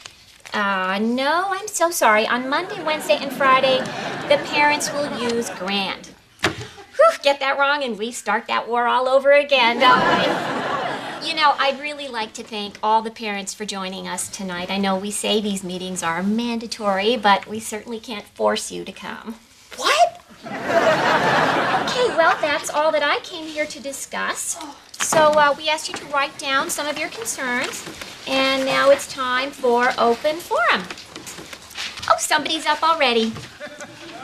No, I'm so sorry. On Monday, Wednesday, and Friday, the parents will use Grant. Whew, get that wrong, and we start that war all over again, don't we? You know, I'd really like to thank all the parents for joining us tonight. I know we say these meetings are mandatory, but we certainly can't force you to come. What? Okay, well, that's all that I came here to discuss. So we asked you to write down some of your concerns, and now it's time for open forum. Oh, somebody's up already.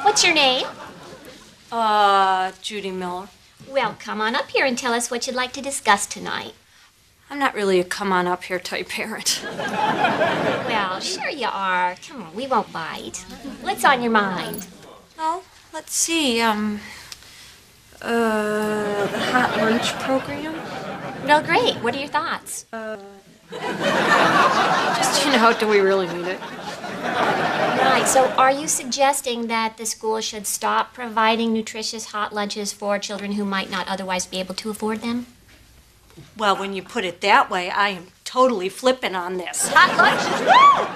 What's your name? Judy Miller. Well, come on up here and tell us what you'd like to discuss tonight. I'm not really a come-on-up-here type parent. Well, sure you are. Come on, we won't bite. What's on your mind? Oh, let's see, the hot lunch program? Well, great. What are your thoughts? Just, do we really need it? Right, so are you suggesting that the school should stop providing nutritious hot lunches for children who might not otherwise be able to afford them? Well, when you put it that way, I am totally flipping on this. Hot lunches, woo!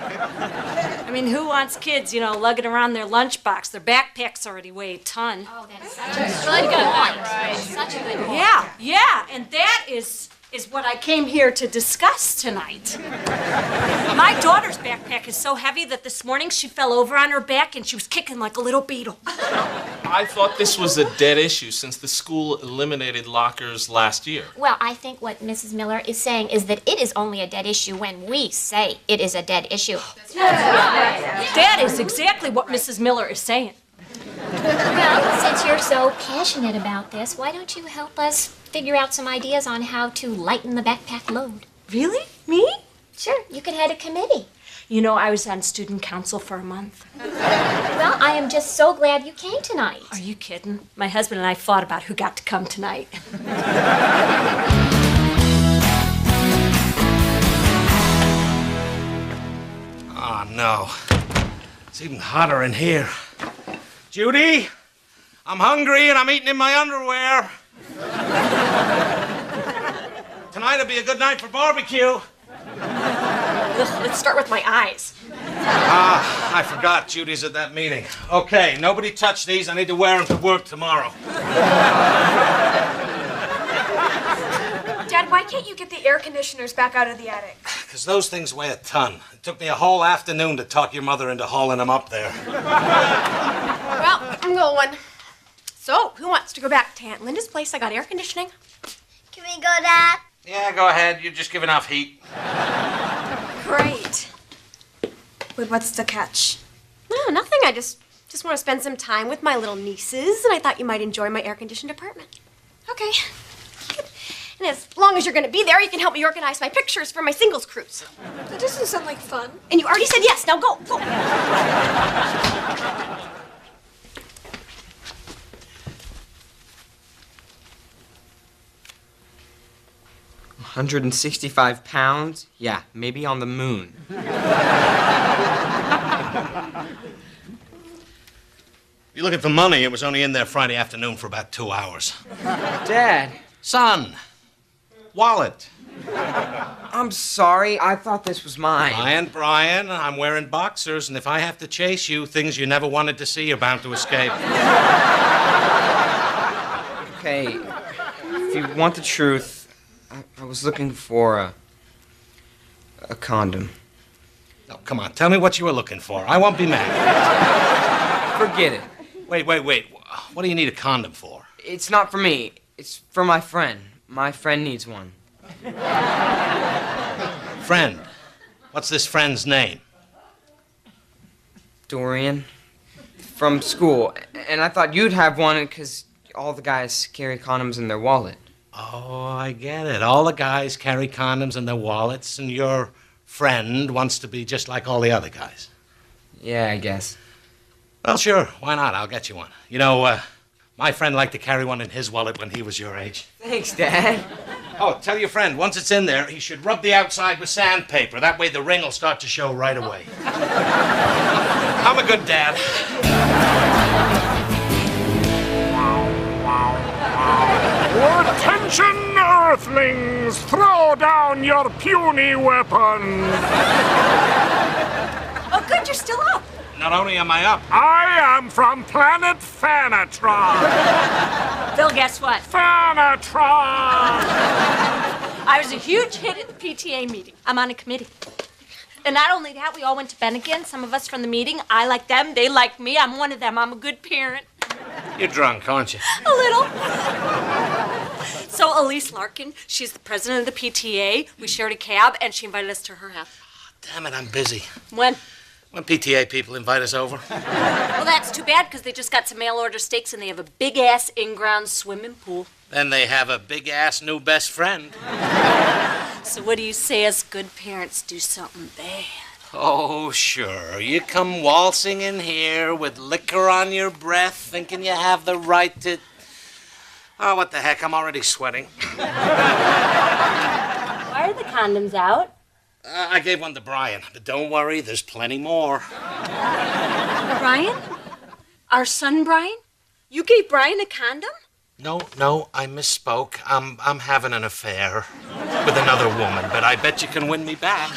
I mean, who wants kids, lugging around their lunchbox? Their backpacks already weigh a ton. Oh, that is such a good point. Right. Such a good point. Yeah, and that is what I came here to discuss tonight. My daughter's backpack is so heavy that this morning she fell over on her back and she was kicking like a little beetle. I thought this was a dead issue since the school eliminated lockers last year. Well, I think what Mrs. Miller is saying is that it is only a dead issue when we say it is a dead issue. That is exactly what Mrs. Miller is saying. Well, since you're so passionate about this, why don't you help us figure out some ideas on how to lighten the backpack load? Really? Me? Sure, you could head a committee. I was on student council for a month. Well, I am just so glad you came tonight. Are you kidding? My husband and I fought about who got to come tonight. Oh, no. It's even hotter in here. Judy, I'm hungry and I'm eating in my underwear. tonight will be a good night for barbecue. Let's start with my eyes. I forgot. Judy's at that meeting. Okay, nobody touch these. I need to wear them to work tomorrow. Dad, why can't you get the air conditioners back out of the attic? Because those things weigh a ton. It took me a whole afternoon to talk your mother into hauling them up there. Well, I'm going. So, who wants to go back to Aunt Linda's place? I got air conditioning. Can we go, Dad? Yeah, go ahead. You just give enough heat. Great. But what's the catch? No, nothing. I just want to spend some time with my little nieces, and I thought you might enjoy my air-conditioned apartment. Okay. And as long as you're going to be there, you can help me organize my pictures for my singles cruise. That doesn't sound like fun. And you already said yes. Now go. Go. £165? Yeah, maybe on the moon. You're looking for money. It was only in there Friday afternoon for about 2 hours. Dad. Son. Wallet. I'm sorry. I thought this was mine. Brian, I'm wearing boxers, and if I have to chase you, things you never wanted to see are bound to escape. Okay, if you want the truth, I was looking for a condom. No, come on. Tell me what you were looking for. I won't be mad. Forget it. Wait. What do you need a condom for? It's not for me. It's for my friend. My friend needs one. Friend? What's this friend's name? Dorian. From school. And I thought you'd have one because all the guys carry condoms in their wallet. Oh, I get it. All the guys carry condoms in their wallets, and your friend wants to be just like all the other guys. Yeah, I guess. Well, sure. Why not? I'll get you one. You know, my friend liked to carry one in his wallet when he was your age. Thanks, Dad. Oh, tell your friend, once it's in there, he should rub the outside with sandpaper. That way the ring will start to show right away. I'm a good dad. Attention, Earthlings! Throw down your puny weapons! Oh, good, you're still up. Not only am I up, I am from planet Fanatron! Phil, guess what? Fanatron! I was a huge hit at the PTA meeting. I'm on a committee. And not only that, we all went to Bennigan, some of us from the meeting. I like them, they like me. I'm one of them. I'm a good parent. You're drunk, aren't you? A little. So Elise Larkin, she's the president of the PTA. We shared a cab, and she invited us to her house. Damn it, I'm busy. When? When PTA people invite us over. Well, that's too bad, because they just got some mail-order steaks, and they have a big-ass in-ground swimming pool. Then they have a big-ass new best friend. So what do you say us good parents do something bad? Oh, sure. You come waltzing in here with liquor on your breath, thinking you have the right to... Oh, what the heck, I'm already sweating. Why are the condoms out? I gave one to Brian, but don't worry, there's plenty more. Brian? Our son Brian? You gave Brian a condom? No, I misspoke. I'm having an affair with another woman, but I bet you can win me back.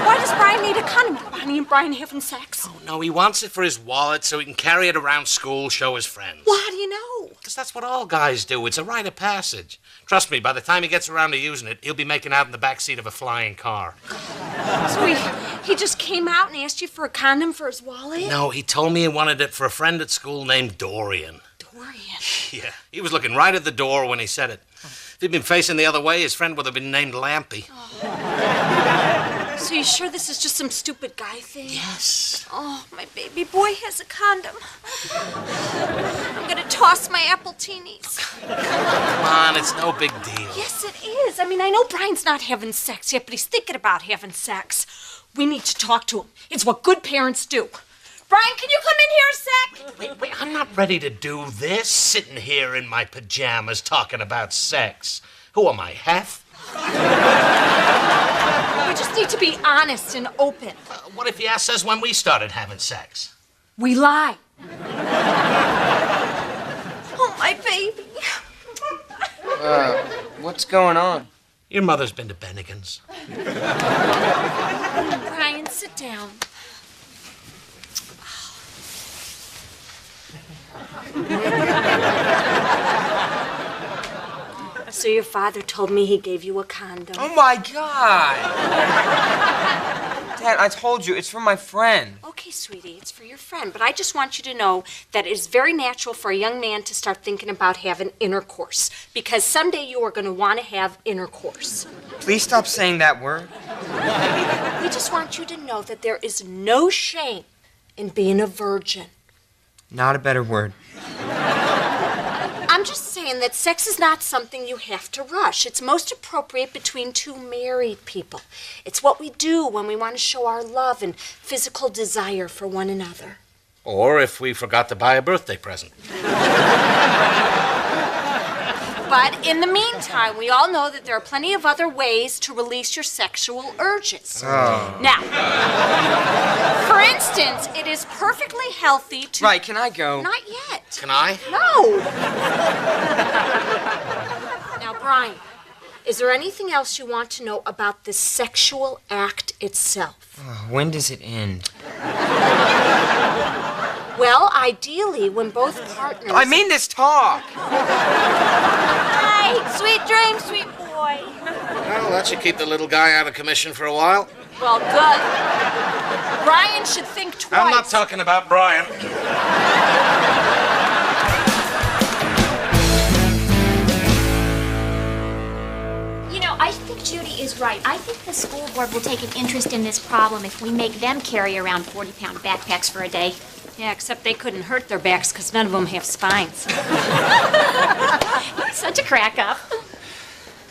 Why does Brian need a condom? Are Bonnie and Brian having sex? Oh, no, he wants it for his wallet so he can carry it around school, show his friends. Well, how do you know? Because that's what all guys do. It's a rite of passage. Trust me, by the time he gets around to using it, he'll be making out in the back seat of a flying car. So he just came out and asked you for a condom for his wallet? No, he told me he wanted it for a friend at school named Dorian. Dorian? Yeah, he was looking right at the door when he said it. If he'd been facing the other way, his friend would have been named Lampy. Oh. So you sure this is just some stupid guy thing? Yes. Oh, my baby boy has a condom. I'm gonna toss my Appletinis. Come on, it's no big deal. Yes, it is. I mean, I know Brian's not having sex yet, but he's thinking about having sex. We need to talk to him. It's what good parents do. Brian, can you come in here a sec? Wait, I'm not ready to do this, sitting here in my pajamas talking about sex. Who am I, Hef? We just need to be honest and open. What if he asks us when we started having sex? We lie. Oh, my baby. What's going on? Your mother's been to Bennigan's. Brian, sit down. So your father told me he gave you a condom. Oh my God! Dad, I told you, it's for my friend. Okay, sweetie, it's for your friend, but I just want you to know that it is very natural for a young man to start thinking about having intercourse, because someday you are going to want to have intercourse. Please stop saying that word. We just want you to know that there is no shame in being a virgin. Not a better word. I'm just saying that sex is not something you have to rush. It's most appropriate between two married people. It's what we do when we want to show our love and physical desire for one another. Or if we forgot to buy a birthday present. But in the meantime, we all know that there are plenty of other ways to release your sexual urges. Oh. Now, for instance, it is perfectly healthy to... Right, can I go? Not yet. Can I? No. Now, Brian, is there anything else you want to know about the sexual act itself? When does it end? Well, ideally, when both partners... I mean this talk! Hi, sweet dreams, sweet boy. Well, that should keep the little guy out of commission for a while. Well, good. Brian should think twice. I'm not talking about Brian. You know, I think Judy is right. I think the school board will take an interest in this problem if we make them carry around 40-pound backpacks for a day. Yeah, except they couldn't hurt their backs because none of them have spines. Such a crack-up.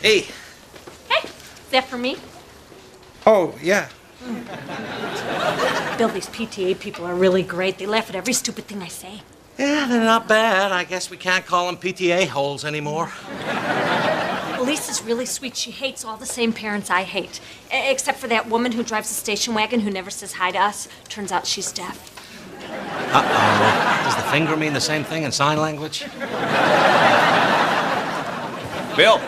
Hey. Hey, is that for me? Oh, yeah. Bill, these PTA people are really great. They laugh at every stupid thing I say. Yeah, they're not bad. I guess we can't call them PTA holes anymore. Lisa's really sweet. She hates all the same parents I hate. Except for that woman who drives the station wagon who never says hi to us. Turns out she's deaf. Uh-oh. Does the finger mean the same thing in sign language? Bill,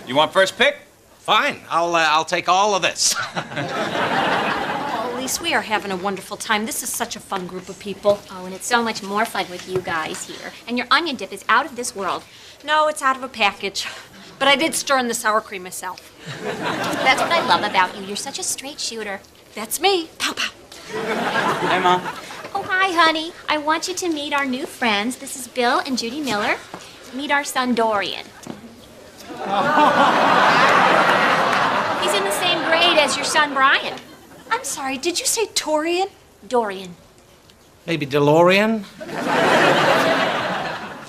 you want first pick? Fine. I'll take all of this. Oh, Elise, we are having a wonderful time. This is such a fun group of people. Oh, and it's so much more fun with you guys here. And your onion dip is out of this world. No, it's out of a package. But I did stir in the sour cream myself. That's what I love about you. You're such a straight shooter. That's me. Pow, pow. Hey, Mom. Oh, hi, honey. I want you to meet our new friends. This is Bill and Judy Miller. Meet our son, Dorian. He's in the same grade as your son, Brian. I'm sorry, did you say Torian? Dorian. Maybe DeLorean?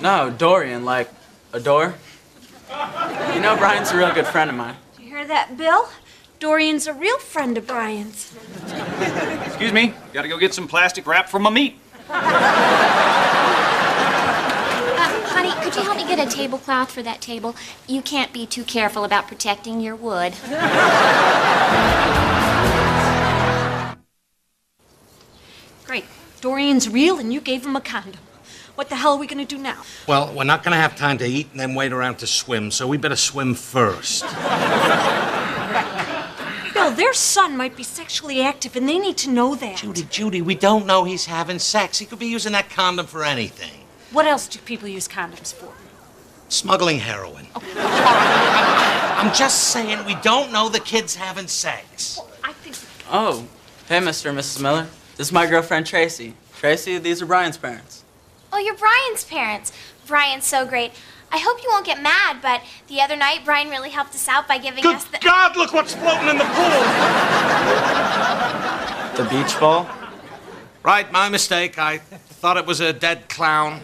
No, Dorian, like a door. You know, Brian's a real good friend of mine. Did you hear that, Bill? Dorian's a real friend of Brian's. Excuse me, gotta go get some plastic wrap for my meat. Honey, could you help me get a tablecloth for that table? You can't be too careful about protecting your wood. Great. Dorian's real and you gave him a condom. What the hell are we gonna do now? Well, we're not gonna have time to eat and then wait around to swim, so we better swim first. Bill, their son might be sexually active and they need to know that. Judy, we don't know he's having sex. He could be using that condom for anything. What else do people use condoms for? Smuggling heroin. Oh. I'm just saying we don't know the kid's having sex. Well, I think... Oh, hey, Mr. and Mrs. Miller. This is my girlfriend, Tracy. Tracy, these are Brian's parents. Oh, you're Brian's parents. Brian's so great. I hope you won't get mad, but the other night, Brian really helped us out by giving us the... Good God, look what's floating in the pool! The beach ball? Right, my mistake. I thought it was a dead clown.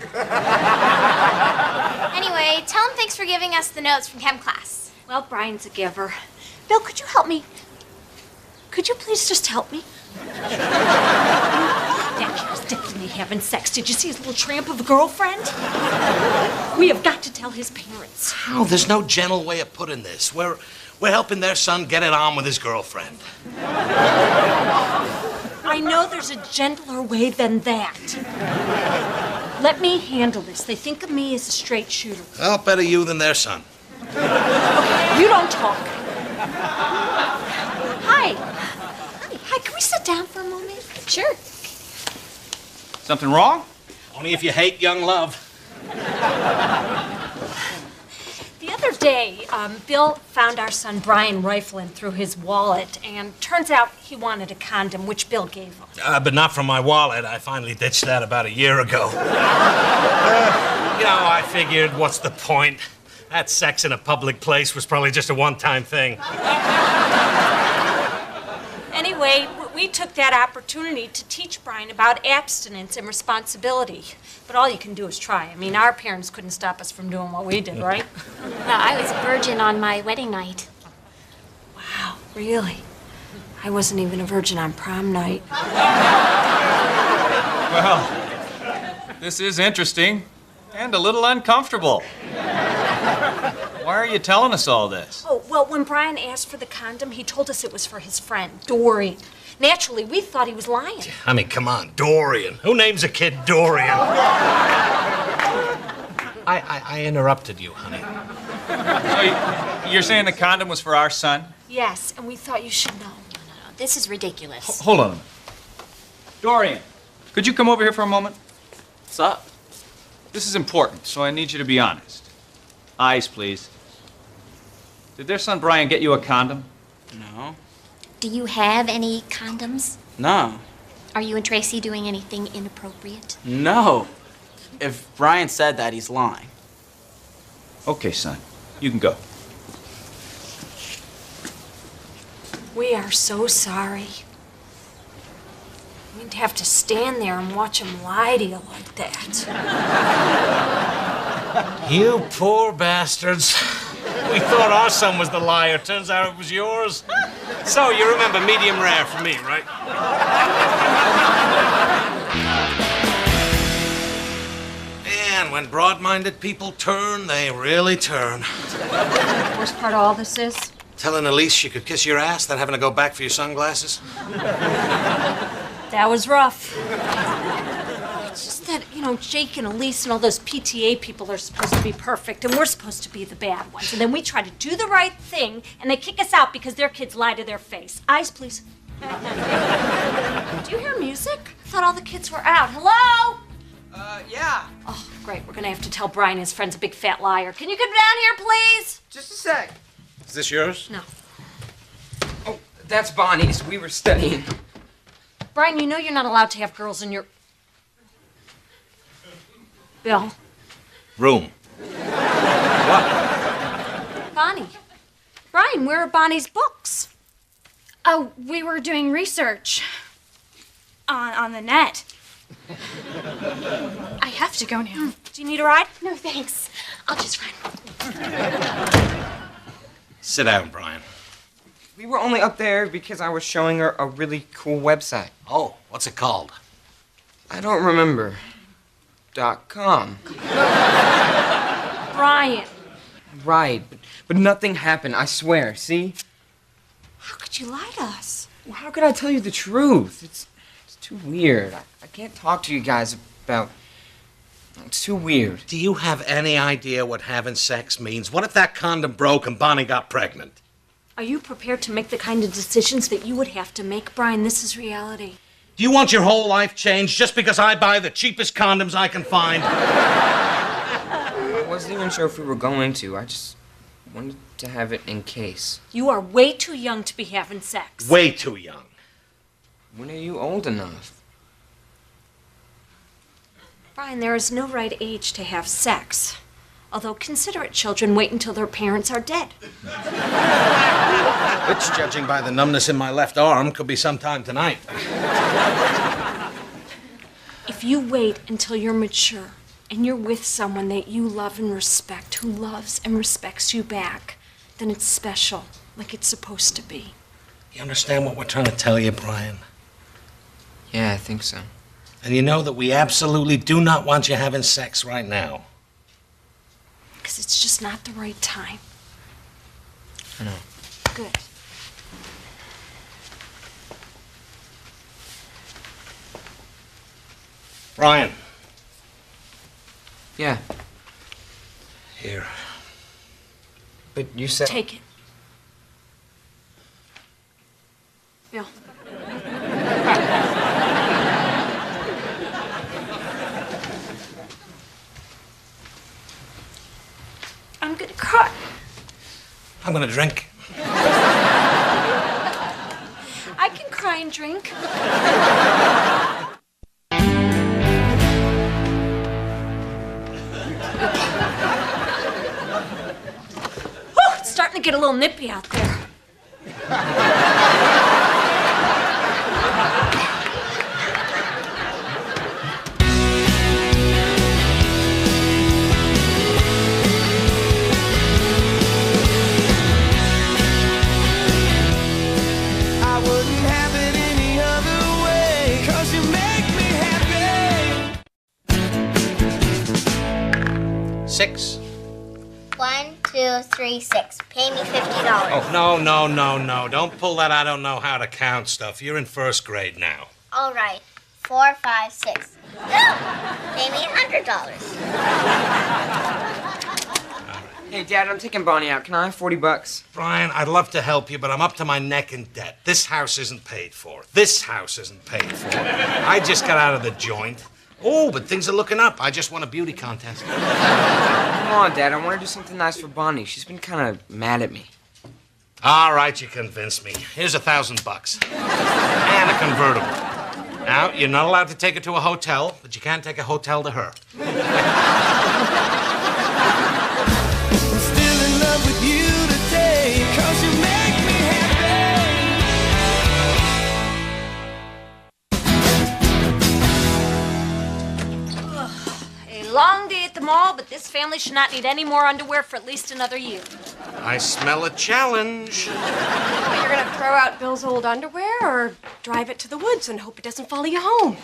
Anyway, tell him thanks for giving us the notes from chem class. Well, Brian's a giver. Bill, could you help me? Could you please just help me? That kid's definitely having sex. Did you see his little tramp of a girlfriend? We have got to tell his parents. How? There's no gentle way of putting this. We're helping their son get it on with his girlfriend. I know there's a gentler way than that. Let me handle this. They think of me as a straight shooter. Well, better you than their son. Okay, you don't talk. Hi. Hi, can we sit down for a moment? Sure. Something wrong? Only if you hate young love. The other day, Bill found our son Brian rifling through his wallet, and turns out he wanted a condom, which Bill gave him. But not from my wallet. I finally ditched that about a year ago. I figured, what's the point? That sex in a public place was probably just a one-time thing. Anyway, we took that opportunity to teach Brian about abstinence and responsibility. But all you can do is try. I mean, our parents couldn't stop us from doing what we did, right? Well, I was a virgin on my wedding night. Wow, really? I wasn't even a virgin on prom night. Well, this is interesting and a little uncomfortable. Why are you telling us all this? Oh, well, when Brian asked for the condom, he told us it was for his friend, Dorian. Naturally, we thought he was lying. I mean, come on, Dorian. Who names a kid Dorian? I interrupted you, honey. So you're saying the condom was for our son? Yes, and we thought you should know. No, this is ridiculous. Hold on a minute. Dorian, could you come over here for a moment? What's up? This is important, so I need you to be honest. Eyes, please. Did their son Brian get you a condom? No. Do you have any condoms? No. Are you and Tracy doing anything inappropriate? No. If Brian said that, he's lying. Okay, son. You can go. We are so sorry. We'd have to stand there and watch him lie to you like that. You poor bastards. We thought our son was the liar. Turns out it was yours. So, you remember medium rare for me, right? And when broad-minded people turn, they really turn. The worst part of all this is? Telling Elise she could kiss your ass, then having to go back for your sunglasses? That was rough. It's just that, Jake and Elise and all those PTA people are supposed to be perfect, and we're supposed to be the bad ones. And then we try to do the right thing, and they kick us out because their kids lie to their face. Eyes, please. Do you hear music? I thought all the kids were out. Hello? Yeah. Oh, great. We're gonna have to tell Brian his friend's a big fat liar. Can you come down here, please? Just a sec. Is this yours? No. Oh, that's Bonnie's. We were studying. Brian, you know you're not allowed to have girls in your... Bill. Room. Bonnie. Brian, where are Bonnie's books? Oh, we were doing research on the net. I have to go now. Do you need a ride? No, thanks. I'll just run. Sit down, Brian. We were only up there because I was showing her a really cool website. Oh, what's it called? I don't remember. .com. Brian. Right, but nothing happened, I swear, see? How could you lie to us? Well, how could I tell you the truth? It's too weird. I can't talk to you guys about... It's too weird. Do you have any idea what having sex means? What if that condom broke and Bonnie got pregnant? Are you prepared to make the kind of decisions that you would have to make, Brian? This is reality. Do you want your whole life changed just because I buy the cheapest condoms I can find? I wasn't even sure if we were going to. I just wanted to have it in case. You are way too young to be having sex. Way too young. When are you old enough? Brian, there is no right age to have sex. Although considerate children wait until their parents are dead. Which, judging by the numbness in my left arm, could be sometime tonight. If you wait until you're mature and you're with someone that you love and respect, who loves and respects you back, then it's special, like it's supposed to be. You understand what we're trying to tell you, Brian? Yeah, I think so. And you know that we absolutely do not want you having sex right now. Because it's just not the right time. I know. Good. Brian. Yeah. Here. But you said... Take it. I'm gonna drink. I can cry and drink. Whew, it's starting to get a little nippy out there. I wouldn't have it any other way, 'cause you make me happy. 6. 1, 2, 3, 6. Pay me $50. Oh, no. Don't pull that I don't know how to count stuff. You're in first grade now. All right. 4, 5, 6. No! Pay me $100. Hey, Dad, I'm taking Bonnie out. Can I have $40? Brian, I'd love to help you, but I'm up to my neck in debt. This house isn't paid for. This house isn't paid for. I just got out of the joint. Oh, but things are looking up. I just won a beauty contest. Come on, Dad. I want to do something nice for Bonnie. She's been kind of mad at me. All right, you convinced me. Here's $1,000. And a convertible. Now, you're not allowed to take her to a hotel, but you can take a hotel to her. I'm still in love with you today, 'cause you make me A long day at the mall, but this family should not need any more underwear for at least another year. I smell a challenge. You're gonna throw out Bill's old underwear or drive it to the woods and hope it doesn't follow you home?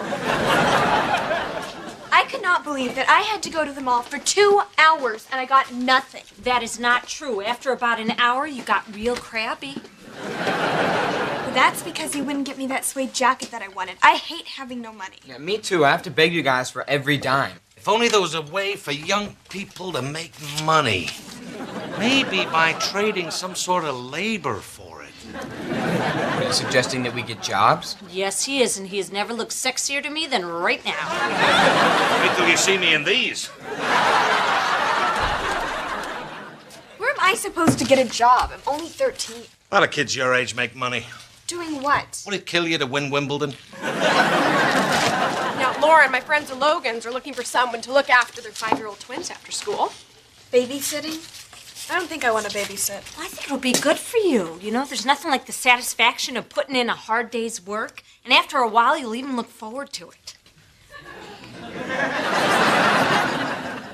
I could not believe that I had to go to the mall for 2 hours and I got nothing. That is not true. After about an hour, you got real crabby. But that's because he wouldn't get me that suede jacket that I wanted. I hate having no money. Yeah, me too. I have to beg you guys for every dime. If only there was a way for young people to make money. Maybe by trading some sort of labor for it. Are you suggesting that we get jobs? Yes, he is, and he has never looked sexier to me than right now. Wait till you see me in these. Where am I supposed to get a job? I'm only 13. A lot of kids your age make money. Doing what? Would it kill you to win Wimbledon? Now, Lauren, my friends the Logans are looking for someone to look after their 5-year-old twins after school. Babysitting? I don't think I want to babysit. I think it'll be good for you. You know, there's nothing like the satisfaction of putting in a hard day's work, and after a while, you'll even look forward to it.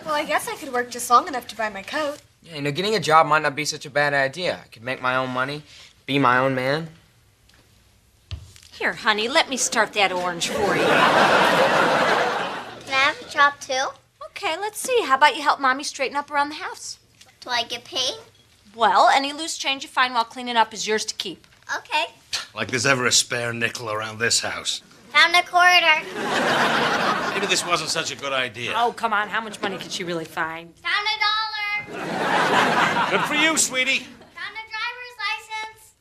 Well, I guess I could work just long enough to buy my coat. Yeah, you know, getting a job might not be such a bad idea. I could make my own money, be my own man. Here, honey, let me start that orange for you. Can I have a job too? Okay, let's see. How about you help Mommy straighten up around the house? Do I get paid? Well, any loose change you find while cleaning up is yours to keep. Okay. Like there's ever a spare nickel around this house. Found a quarter. Maybe this wasn't such a good idea. Oh, come on. How much money could she really find? Found $1. Good for you, sweetie. Found a driver's license.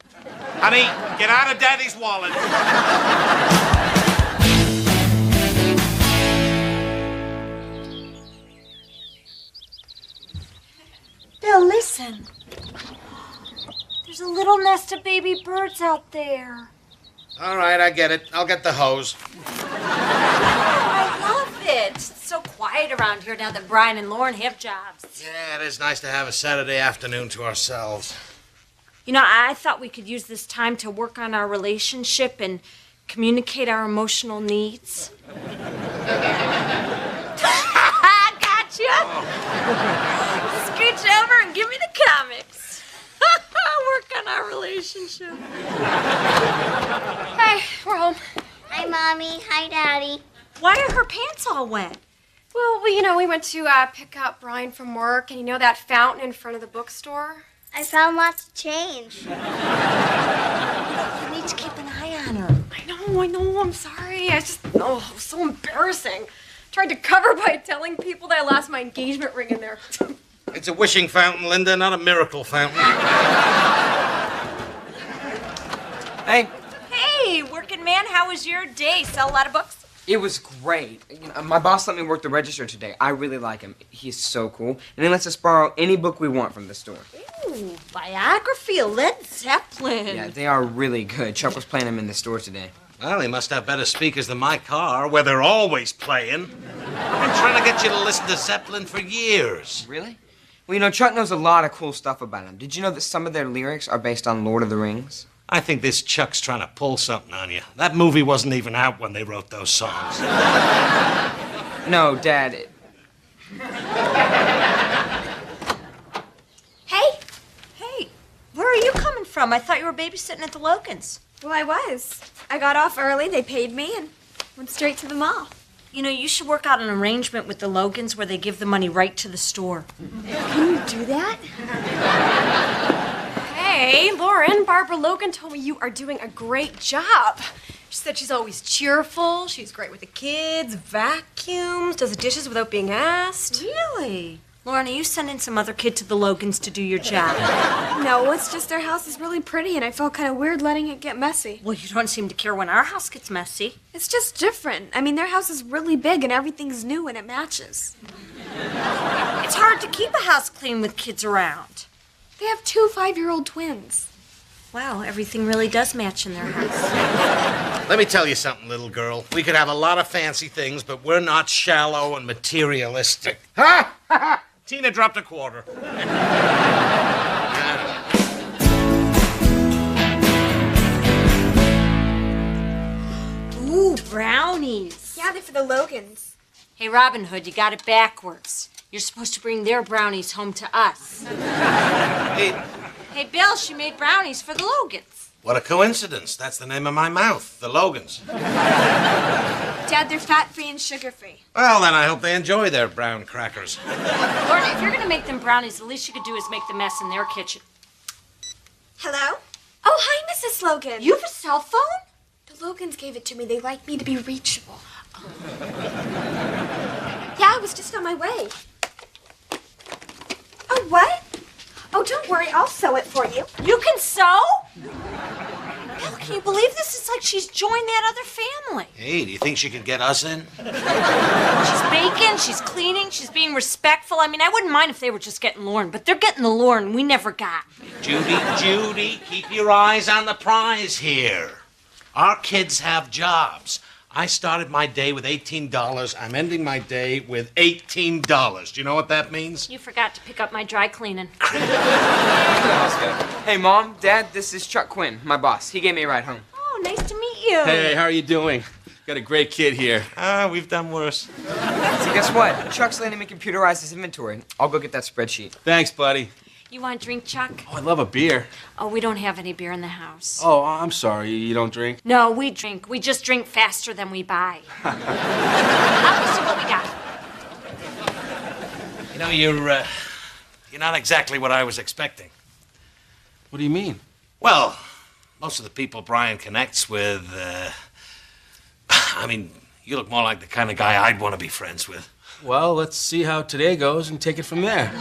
Honey, get out of Daddy's wallet. Bill, listen. There's a little nest of baby birds out there. All right, I get it. I'll get the hose. I love it. It's so quiet around here now that Brian and Lauren have jobs. Yeah, it is nice to have a Saturday afternoon to ourselves. You know, I thought we could use this time to work on our relationship and communicate our emotional needs. Gotcha! Oh. Scooch over and give me the comics. Work on our relationship. Hey, we're home. Hi, Mommy. Hi, Daddy. Why are her pants all wet? Well, we went to pick up Brian from work, and you know that fountain in front of the bookstore? I found lots of change. You need to keep an eye on her. I know, I'm sorry. It was so embarrassing. Tried to cover by telling people that I lost my engagement ring in there. It's a wishing fountain, Linda, not a miracle fountain. Hey. Hey, working man, how was your day? Sell a lot of books? It was great. My boss let me work the register today. I really like him. He's so cool. And he lets us borrow any book we want from the store. Ooh, biography of Led Zeppelin. Yeah, they are really good. Chuck was playing them in the store today. Well, they must have better speakers than my car, where they're always playing. I've been trying to get you to listen to Zeppelin for years. Really? Well, Chuck knows a lot of cool stuff about them. Did you know that some of their lyrics are based on Lord of the Rings? I think this Chuck's trying to pull something on you. That movie wasn't even out when they wrote those songs. No, Dad. Hey, where are you coming from? I thought you were babysitting at the Logans. Well, I was. I got off early, they paid me, and went straight to the mall. You should work out an arrangement with the Logans where they give the money right to the store. Can you do that? Hey, Lauren, Barbara Logan told me you are doing a great job. She said she's always cheerful, she's great with the kids, vacuums, does the dishes without being asked. Really? Lauren, are you sending some other kid to the Logans to do your job? No, it's just their house is really pretty, and I felt kind of weird letting it get messy. Well, you don't seem to care when our house gets messy. It's just different. I mean, their house is really big, and everything's new, and it matches. It's hard to keep a house clean with kids around. They have 2 5-year-old twins. Wow, everything really does match in their house. Let me tell you something, little girl. We could have a lot of fancy things, but we're not shallow and materialistic. Ha! Ha! Ha! Tina dropped a quarter. Ooh, brownies. Yeah, they're for the Logans. Hey, Robin Hood, you got it backwards. You're supposed to bring their brownies home to us. Hey, Bill, she made brownies for the Logans. What a coincidence. That's the name of my mouth, the Logans. Dad, they're fat-free and sugar-free. Well, then I hope they enjoy their brown crackers. Lauren, if you're going to make them brownies, the least you could do is make the mess in their kitchen. Hello? Oh, hi, Mrs. Logan. You have a cell phone? The Logans gave it to me. They like me to be reachable. Yeah, I was just on my way. Oh, what? Oh, don't worry. I'll sew it for you. You can sew? Bill, can you believe this? It's like she's joined that other family. Hey, do you think she could get us in? She's baking, she's cleaning, she's being respectful. I mean, I wouldn't mind if they were just getting Lauren, but they're getting the Lauren we never got. Judy, keep your eyes on the prize here. Our kids have jobs. I started my day with $18. I'm ending my day with $18. Do you know what that means? You forgot to pick up my dry cleaning. Hey, Mom, Dad, this is Chuck Quinn, my boss. He gave me a ride home. Oh, nice to meet you. Hey, how are you doing? Got a great kid here. We've done worse. So guess what? Chuck's letting me computerize his inventory. I'll go get that spreadsheet. Thanks, buddy. You want a drink, Chuck? Oh, I love a beer. Oh, we don't have any beer in the house. Oh, I'm sorry. You don't drink? No, we drink. We just drink faster than we buy. I'll see what we got. You know, you're not exactly what I was expecting. What do you mean? Well, most of the people Brian connects with, I mean, you look more like the kind of guy I'd want to be friends with. Well, let's see how today goes and take it from there.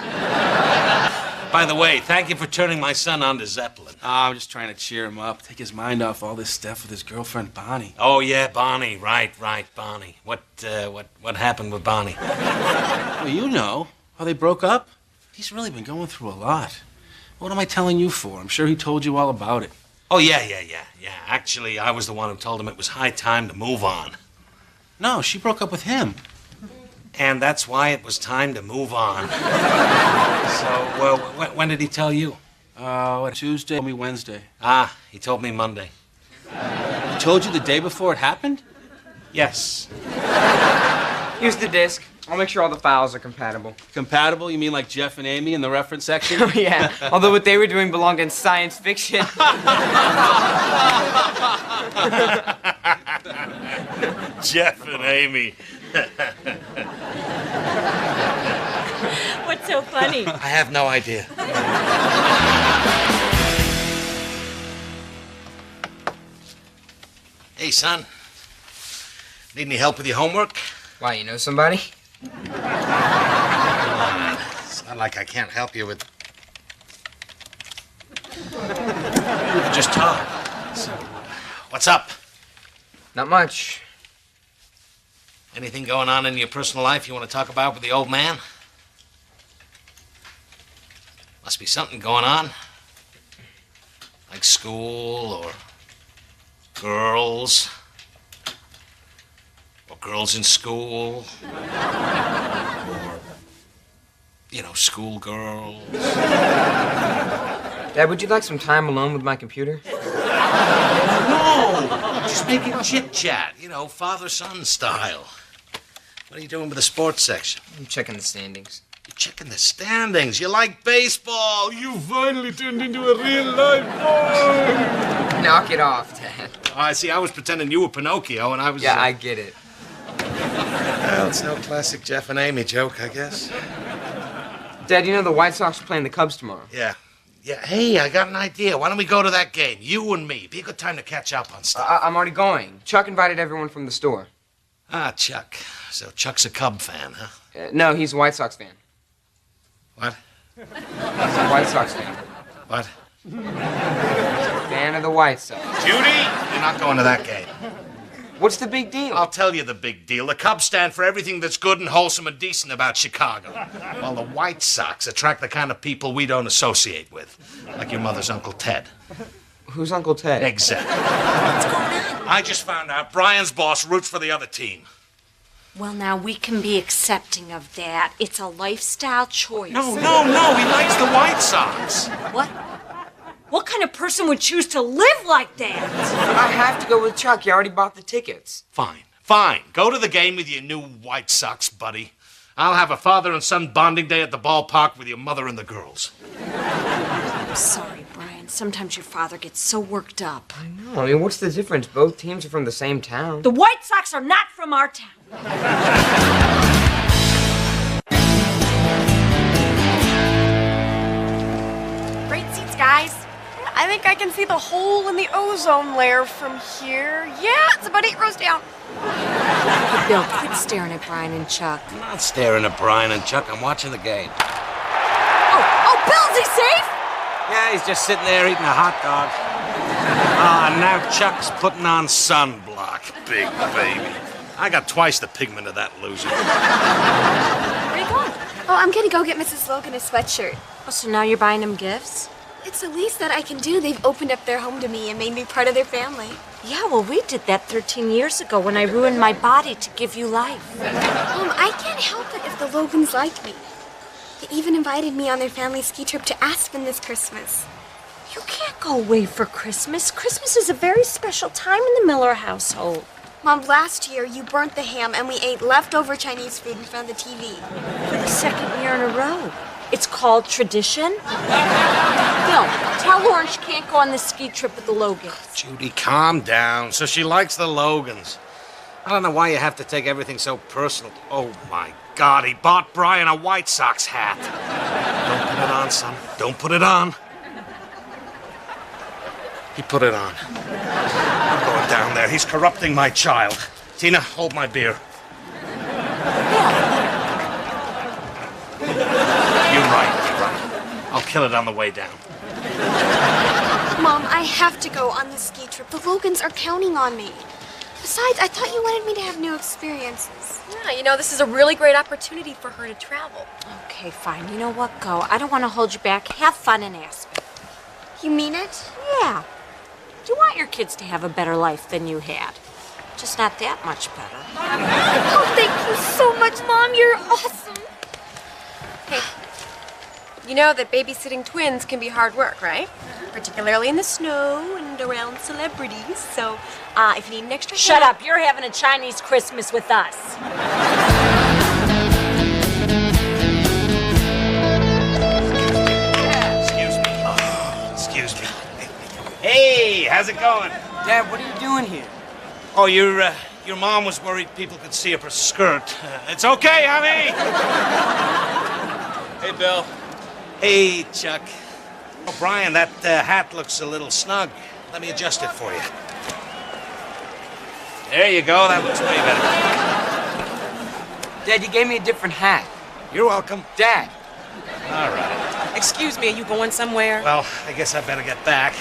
By the way, thank you for turning my son on to Zeppelin. I'm just trying to cheer him up, take his mind off all this stuff with his girlfriend, Bonnie. Oh, yeah, Bonnie. Right, Bonnie. What happened with Bonnie? Well, you know how they broke up. He's really been going through a lot. What am I telling you for? I'm sure he told you all about it. Oh, yeah. Actually, I was the one who told him it was high time to move on. No, she broke up with him. And that's why it was time to move on. So, when did he tell you? Tuesday, told me Wednesday. He told me Monday. He told you the day before it happened? Yes. Here's the disc. I'll make sure all the files are compatible. Compatible? You mean like Jeff and Amy in the reference section? Oh, yeah. Although what they were doing belonged in science fiction. Jeff and Amy. What's so funny? I have no idea. Hey, son. Need any help with your homework? Why, you know somebody? It's not like I can't help you with... We could just talk. So, what's up? Not much. Anything going on in your personal life you want to talk about with the old man? Must be something going on. Like school or girls. Or girls in school. Or, schoolgirls. Dad, would you like some time alone with my computer? No! Just making chit-chat, father-son style. What are you doing with the sports section? I'm checking the standings. You're checking the standings. You like baseball. You finally turned into a real-life boy. Knock it off, Dad. Oh, I see. I was pretending you were Pinocchio, and I was... Yeah, I get it. Well, it's no classic Jeff and Amy joke, I guess. Dad, you know the White Sox are playing the Cubs tomorrow? Yeah. Yeah, hey, I got an idea. Why don't we go to that game? You and me. Be a good time to catch up on stuff. I'm already going. Chuck invited everyone from the store. Ah, Chuck. So Chuck's a Cub fan, huh? No, he's a White Sox fan. What? He's a White Sox fan. What? He's a fan of the White Sox. Judy, you're not going to that game. What's the big deal? I'll tell you the big deal. The Cubs stand for everything that's good and wholesome and decent about Chicago. While the White Sox attract the kind of people we don't associate with. Like your mother's Uncle Ted. Who's Uncle Ted? Exactly. What's going on? I just found out Brian's boss roots for the other team. Well, now, we can be accepting of that. It's a lifestyle choice. No. He likes the White Sox. What? What kind of person would choose to live like that? I have to go with Chuck. You already bought the tickets. Fine. Go to the game with your new White Sox buddy. I'll have a father and son bonding day at the ballpark with your mother and the girls. I'm sorry, Brian. Sometimes your father gets so worked up. I know. I mean, what's the difference? Both teams are from the same town. The White Sox are not from our town. Great seats, guys. I think I can see the hole in the ozone layer from here. Yeah, it's about 8 rows down. Hey, Bill, quit staring at Brian and Chuck. I'm not staring at Brian and Chuck. I'm watching the game. Oh, Bill, is he safe? Yeah, he's just sitting there eating a hot dog. Now Chuck's putting on sunblock, big baby. I got twice the pigment of that loser. Where are you going? Oh, I'm gonna go get Mrs. Logan a sweatshirt. Oh, so now you're buying him gifts? It's the least that I can do. They've opened up their home to me and made me part of their family. Yeah, well, we did that 13 years ago when I ruined my body to give you life. I can't help it if the Logans like me. They even invited me on their family ski trip to Aspen this Christmas. You can't go away for Christmas. Christmas is a very special time in the Miller household. Mom, last year you burnt the ham and we ate leftover Chinese food in front of the TV. For the second year in a row. It's called tradition. Bill, tell Lauren she can't go on this ski trip with the Logans. Judy, calm down. So she likes the Logans. I don't know why you have to take everything so personal. Oh, my God, he bought Brian a White Sox hat. Don't put it on, son. Don't put it on. He put it on. I'm going down there. He's corrupting my child. Tina, hold my beer. You're right. I'll kill it on the way down. Mom, I have to go on the ski trip. The Logans are counting on me. Besides, I thought you wanted me to have new experiences. Yeah, this is a really great opportunity for her to travel. Okay, fine. You know what? Go. I don't want to hold you back. Have fun in Aspen. You mean it? Yeah. You want your kids to have a better life than you had. Just not that much better. Oh, thank you so much, Mom. You're awesome. Hey, you know that babysitting twins can be hard work, right? Particularly in the snow and around celebrities. So, if you need an extra Shut up. You're having a Chinese Christmas with us. Excuse me. Hey, how's it going? Dad, what are you doing here? Oh, your mom was worried people could see up her skirt. It's okay, honey. Hey, Bill. Hey, Chuck. Oh, Brian, that hat looks a little snug. Let me adjust it for you. There you go. That looks way better. Dad, you gave me a different hat. You're welcome. Dad. All right. Excuse me, are you going somewhere? Well, I guess I better get back.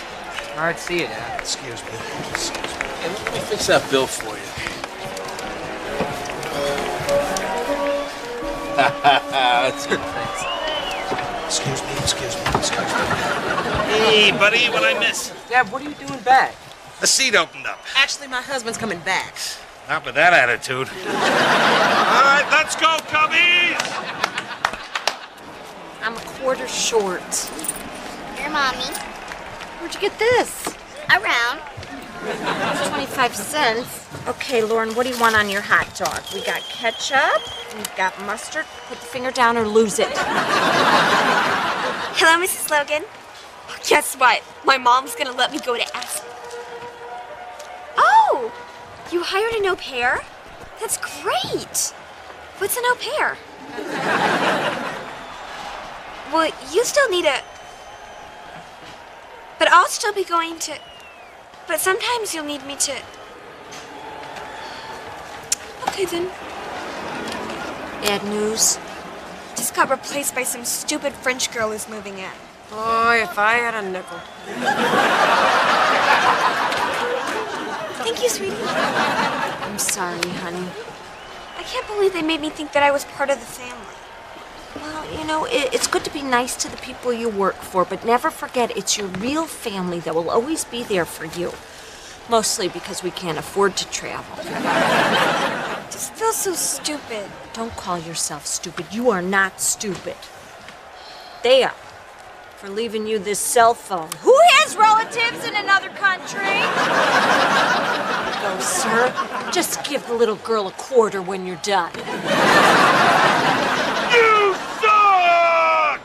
All right, see you, Dad. Excuse me. Hey, let me fix that bill for you. That's good, thanks. Excuse me. Hey, buddy, what'd I miss? Dad, what are you doing back? The seat opened up. Actually, my husband's coming back. Not with that attitude. All right, let's go, cubbies! I'm a quarter short. Here, Mommy. Where'd you get this? Around. 25 cents. Okay, Lauren, what do you want on your hot dog? We got ketchup, we've got mustard. Put the finger down or lose it. Hello, Mrs. Logan. Guess what? My mom's gonna let me go to Aspen. Oh! You hired an au pair? That's great! What's an au pair? Well, you still need a... But I'll still be going to... But sometimes you'll need me to... Okay, then. Bad news. Just got replaced by some stupid French girl who's moving in. Boy, if I had a nickel. Thank you, sweetie. I'm sorry, honey. I can't believe they made me think that I was part of the family. Well, you know, it's good to be nice to the people you work for, but never forget it's your real family that will always be there for you. Mostly because we can't afford to travel. I just feel so stupid. Don't call yourself stupid. You are not stupid. They are. For leaving you this cell phone. Who has relatives in another country? Go, sir. Just give the little girl a quarter when you're done. You suck!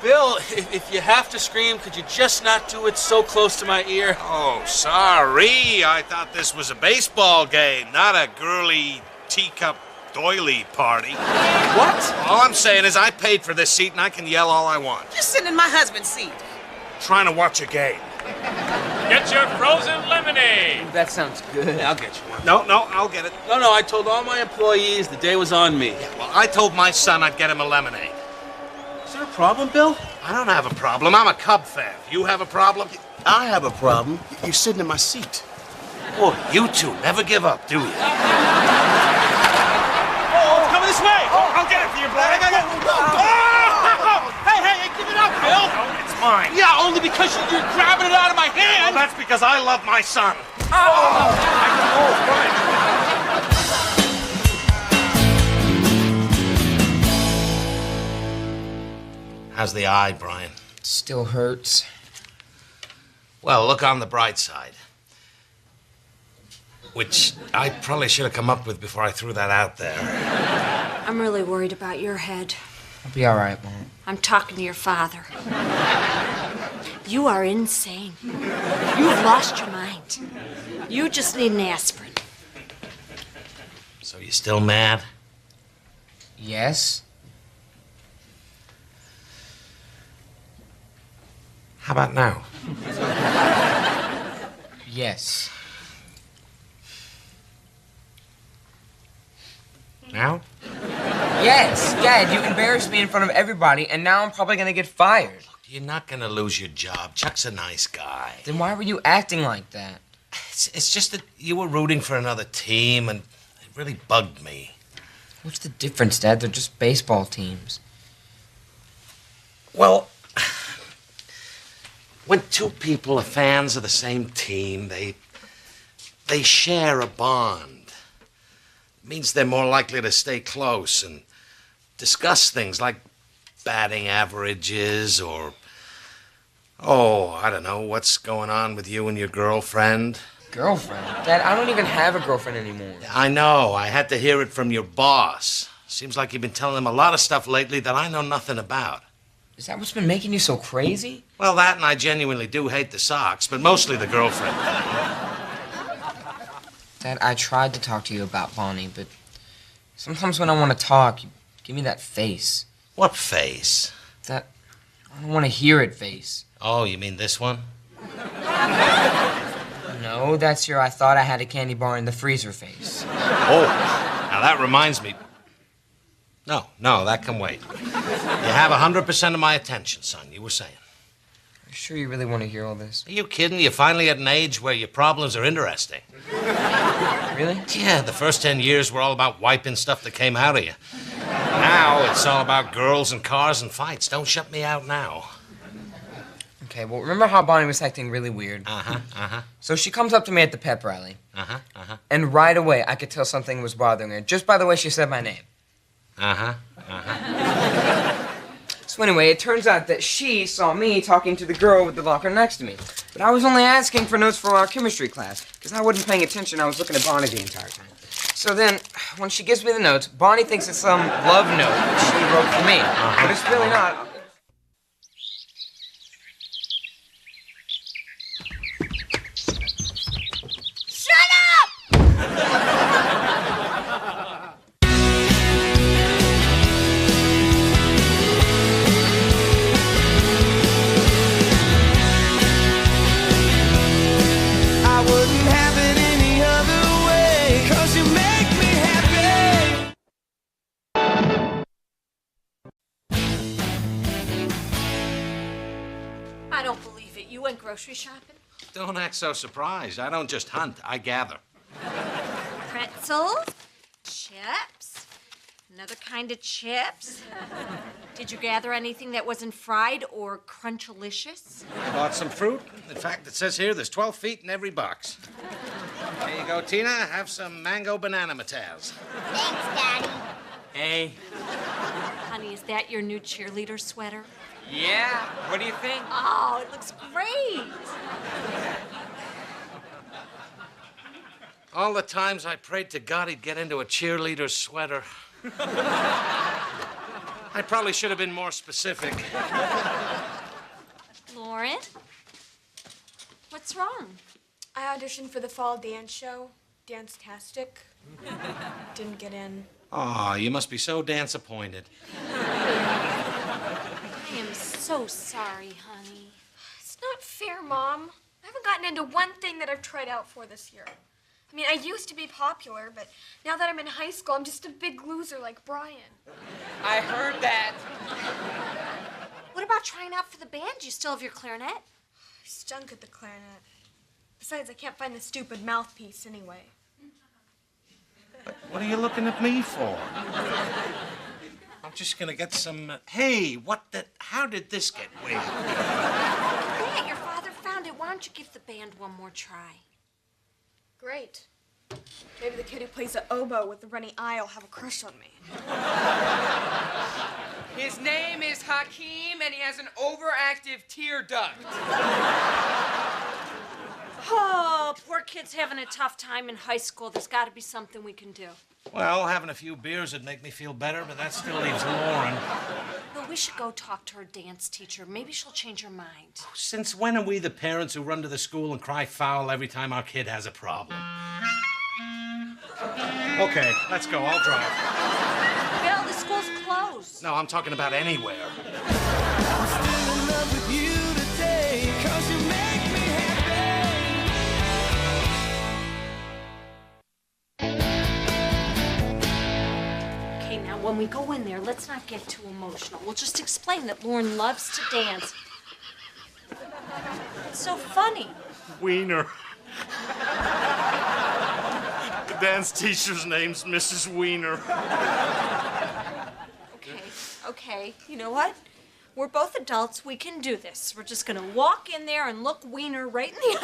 Bill, if you have to scream, could you just not do it so close to my ear? Oh, sorry. I thought this was a baseball game, not a girly teacup doily party. What? All I'm saying is I paid for this seat and I can yell all I want. You're sitting in my husband's seat. Trying to watch a game. Get your frozen lemonade. That sounds good. I'll get you one. No, I'll get it. No, I told all my employees the day was on me. Well, I told my son I'd get him a lemonade. Is there a problem, Bill? I don't have a problem. I'm a Cub fan. You have a problem? I have a problem. You're sitting in my seat. Boy, you two never give up, do you? Oh, coming this way! I'll get it for you, Black. Hey, give it up, Bill! No, it's mine. Yeah, only because you're grabbing it out of my hand! Well, that's because I love my son. How's the eye, Brian? Still hurts. Well, look on the bright side. Which I probably should have come up with before I threw that out there. I'm really worried about your head. I'll be all right, Mom. I'm talking to your father. You are insane. You've lost your mind. You just need an aspirin. So you still mad? Yes? How about now? Yes. Now? Yes, Dad, you embarrassed me in front of everybody, and now I'm probably gonna get fired. You're not gonna lose your job. Chuck's a nice guy. Then why were you acting like that? It's just that you were rooting for another team, and it really bugged me. What's the difference, Dad? They're just baseball teams. Well, when two people are fans of the same team, they share a bond. It means they're more likely to stay close and discuss things like batting averages or, I don't know, what's going on with you and your girlfriend. Girlfriend? Dad, I don't even have a girlfriend anymore. I know. I had to hear it from your boss. Seems like you've been telling him a lot of stuff lately that I know nothing about. Is that what's been making you so crazy? Well, that and I genuinely do hate the Sox, but mostly the girlfriend. Dad, I tried to talk to you about Bonnie, but sometimes when I want to talk, you give me that face. What face? That I don't want to hear it face. Oh, you mean this one? No, that's your I thought I had a candy bar in the freezer face. Oh, now that reminds me. No, that can wait. You have 100% of my attention, son. You were saying. Are you sure you really want to hear all this? Are you kidding? You're finally at an age where your problems are interesting. Really? Yeah, the first 10 years were all about wiping stuff that came out of you. Now it's all about girls and cars and fights. Don't shut me out now. Okay, well, remember how Bonnie was acting really weird? So she comes up to me at the pep rally. And right away, I could tell something was bothering her, just by the way she said my name. So anyway, it turns out that she saw me talking to the girl with the locker next to me. But I was only asking for notes for our chemistry class, because I wasn't paying attention. I was looking at Bonnie the entire time. So then, when she gives me the notes, Bonnie thinks it's some love note that she wrote for me. But it's really not. I don't believe it. You went grocery shopping? Don't act so surprised. I don't just hunt, I gather. Pretzels, chips, another kind of chips. Did you gather anything that wasn't fried or Crunchalicious? Bought some fruit. In fact, it says here there's 12 feet in every box. There you go, Tina. Have some mango banana mataz. Thanks, Daddy. Hey. Honey, is that your new cheerleader sweater? Yeah, what do you think? Oh, it looks great. All the times I prayed to God he'd get into a cheerleader sweater. I probably should have been more specific. Lauren? What's wrong? I auditioned for the fall dance show. Dance-tastic. Didn't get in. Aw, you must be so dance-appointed. I am so sorry, honey. It's not fair, Mom. I haven't gotten into one thing that I've tried out for this year. I mean, I used to be popular, but now that I'm in high school, I'm just a big loser like Brian. I heard that. What about trying out for the band? Do you still have your clarinet? I stunk at the clarinet. Besides, I can't find the stupid mouthpiece anyway. What are you looking at me for? I'm just gonna get some... Hey, how did this get weird? Yeah, your father found it. Why don't you give the band one more try? Great. Maybe the kid who plays the oboe with the runny eye will have a crush on me. His name is Hakeem, and he has an overactive tear duct. Oh, poor kid's having a tough time in high school. There's got to be something we can do. Well, having a few beers would make me feel better, but that still leaves Lauren. Well, we should go talk to her dance teacher. Maybe she'll change her mind. Since when are we the parents who run to the school and cry foul every time our kid has a problem? Okay, let's go. I'll drive. Bill, the school's closed. No, I'm talking about anywhere. I'm still in love with you today, 'cause you make me happy. Okay, now when we go in there, let's not get too emotional. We'll just explain that Lauren loves to dance. It's so funny. Wiener. The dance teacher's name's Mrs. Wiener. Okay, you know what? We're both adults. We can do this. We're just gonna walk in there and look Wiener right in the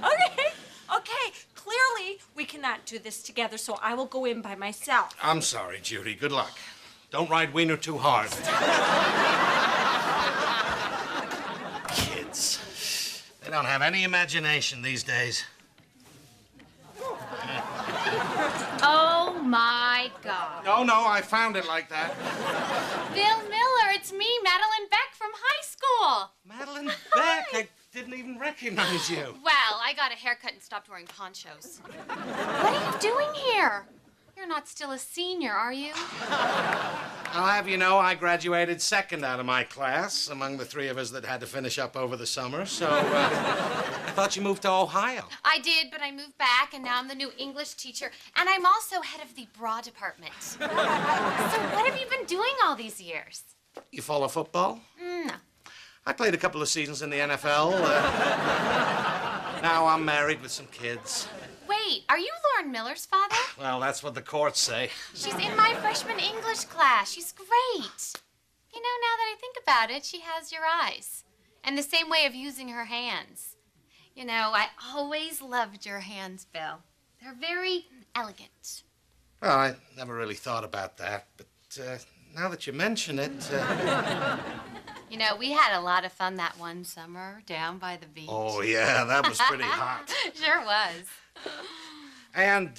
eye. Okay. Clearly, we cannot do this together, so I will go in by myself. I'm sorry, Judy. Good luck. Don't ride Wiener too hard. Kids. They don't have any imagination these days. Oh, my God. No, I found it like that. Bill Miller, it's me, Madeline Beck from high school. Madeline Beck? I didn't even recognize you. Well, I got a haircut and stopped wearing ponchos. What are you doing here? You're not still a senior, are you? I'll have you know I graduated second out of my class among the three of us that had to finish up over the summer, so I thought you moved to Ohio. I did, but I moved back, and now I'm the new English teacher, and I'm also head of the bra department. So what have you been doing all these years? You follow football? No. I played a couple of seasons in the NFL. Now I'm married with some kids. Wait, are you Lauren Miller's father? Well, that's what the courts say. She's in my freshman English class. She's great. You know, now that I think about it, she has your eyes. And the same way of using her hands. You know, I always loved your hands, Bill. They're very elegant. Well, I never really thought about that, but now that you mention it... You know, we had a lot of fun that one summer down by the beach. Oh, yeah, that was pretty hot. Sure was. And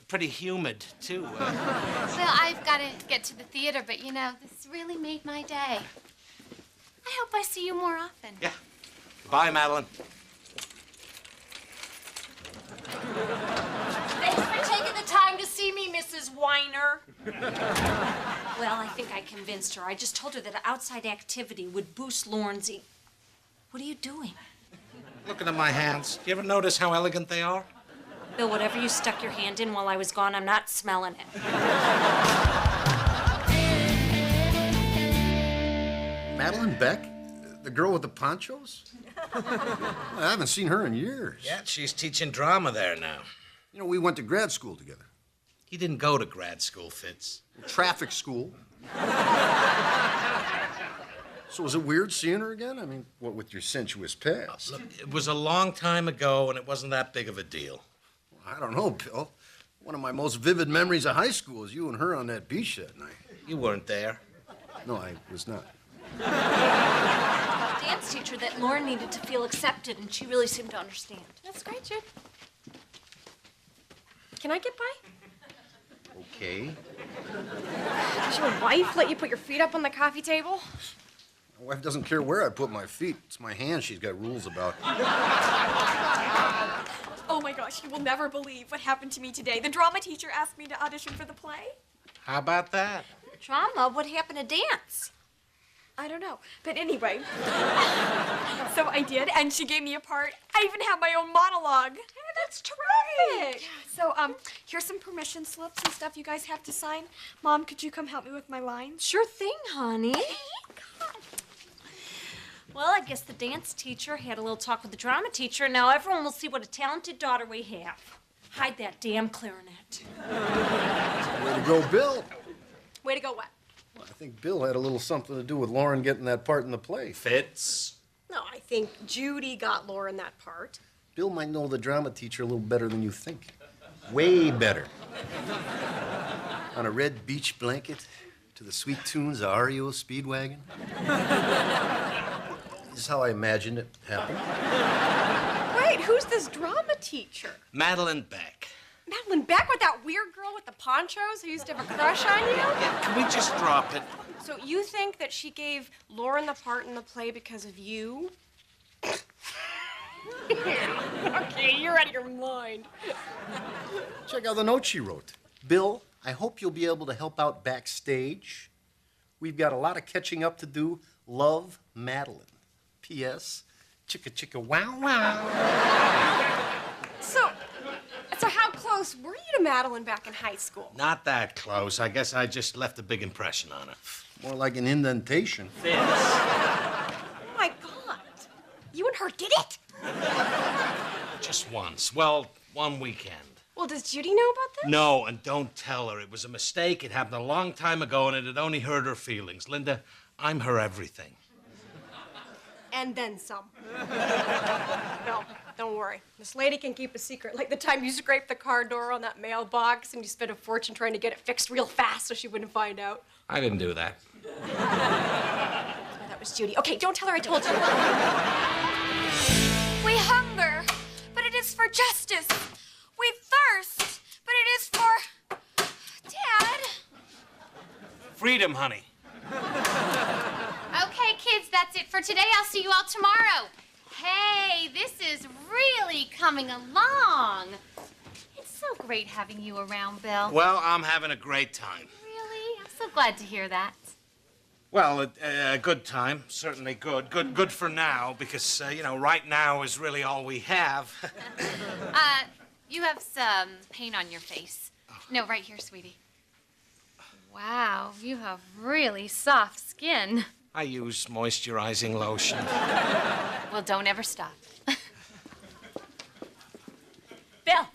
pretty humid, too. Well, I've got to get to the theater, but you know, this really made my day. I hope I see you more often. Yeah. Bye, Madeline. Thanks for taking the time to see me, Mrs. Weiner. Well, I think I convinced her. I just told her that outside activity would boost Lauren's What are you doing? Looking at my hands. Do you ever notice how elegant they are? Bill, whatever you stuck your hand in while I was gone, I'm not smelling it. Madeline Beck? The girl with the ponchos? I haven't seen her in years. Yeah, she's teaching drama there now. You know, we went to grad school together. He didn't go to grad school, Fitz. Traffic school. So was it weird seeing her again? I mean, what with your sensuous past? Look, it was a long time ago, and it wasn't that big of a deal. I don't know, Bill. One of my most vivid memories of high school is you and her on that beach that night. You weren't there. No, I was not. Dance teacher that Lauren needed to feel accepted, and she really seemed to understand. That's great, Jude. Can I get by? Okay. Does your wife let you put your feet up on the coffee table? My wife doesn't care where I put my feet. It's my hands she's got rules about. Oh my gosh, you will never believe what happened to me today. The drama teacher asked me to audition for the play. How about that? Drama? What happened to dance? I don't know. But anyway, so I did, and she gave me a part. I even have my own monologue. That's terrific. So, here's some permission slips and stuff you guys have to sign. Mom, could you come help me with my lines? Sure thing, honey. Well, I guess the dance teacher had a little talk with the drama teacher. Now everyone will see what a talented daughter we have. Hide that damn clarinet. Way to go, Bill. Way to go, what? Well, I think Bill had a little something to do with Lauren getting that part in the play. Fitz. No, I think Judy got Lauren that part. Bill might know the drama teacher a little better than you think. Way better. On a red beach blanket to the sweet tunes of REO Speedwagon. This is how I imagined it happened. Wait, who's this drama teacher? Madeline Beck. Madeline Beck with that weird girl with the ponchos who used to have a crush on you? Yeah, can we just drop it? So you think that she gave Lauren the part in the play because of you? Okay, you're out of your mind. Check out the note she wrote. Bill, I hope you'll be able to help out backstage. We've got a lot of catching up to do. Love, Madeline. P.S. Chicka chicka wow wow. So how close were you to Madeline back in high school? Not that close. I guess I just left a big impression on her. More like an indentation. Fitz. Oh my God. You and her did it? Just once. Well, one weekend. Well, does Judy know about this? No, and don't tell her. It was a mistake. It happened a long time ago, and it had only hurt her feelings. Linda, I'm her everything. And then some. No, don't worry. This lady can keep a secret. Like the time you scraped the car door on that mailbox and you spent a fortune trying to get it fixed real fast so she wouldn't find out. I didn't do that. Oh, that was Judy. Okay, don't tell her I told you. We hunger, but it is for justice. We thirst, but it is for... Dad? Freedom, honey. Okay, kids, that's it for today. I'll see you all tomorrow. Hey, this is really coming along. It's so great having you around, Bill. Well, I'm having a great time. Really? I'm so glad to hear that. Well, a good time. Certainly good. Good for now, because, you know, right now is really all we have. You have some paint on your face. No, right here, sweetie. Wow, you have really soft skin. I use moisturizing lotion. Well, don't ever stop. Bill.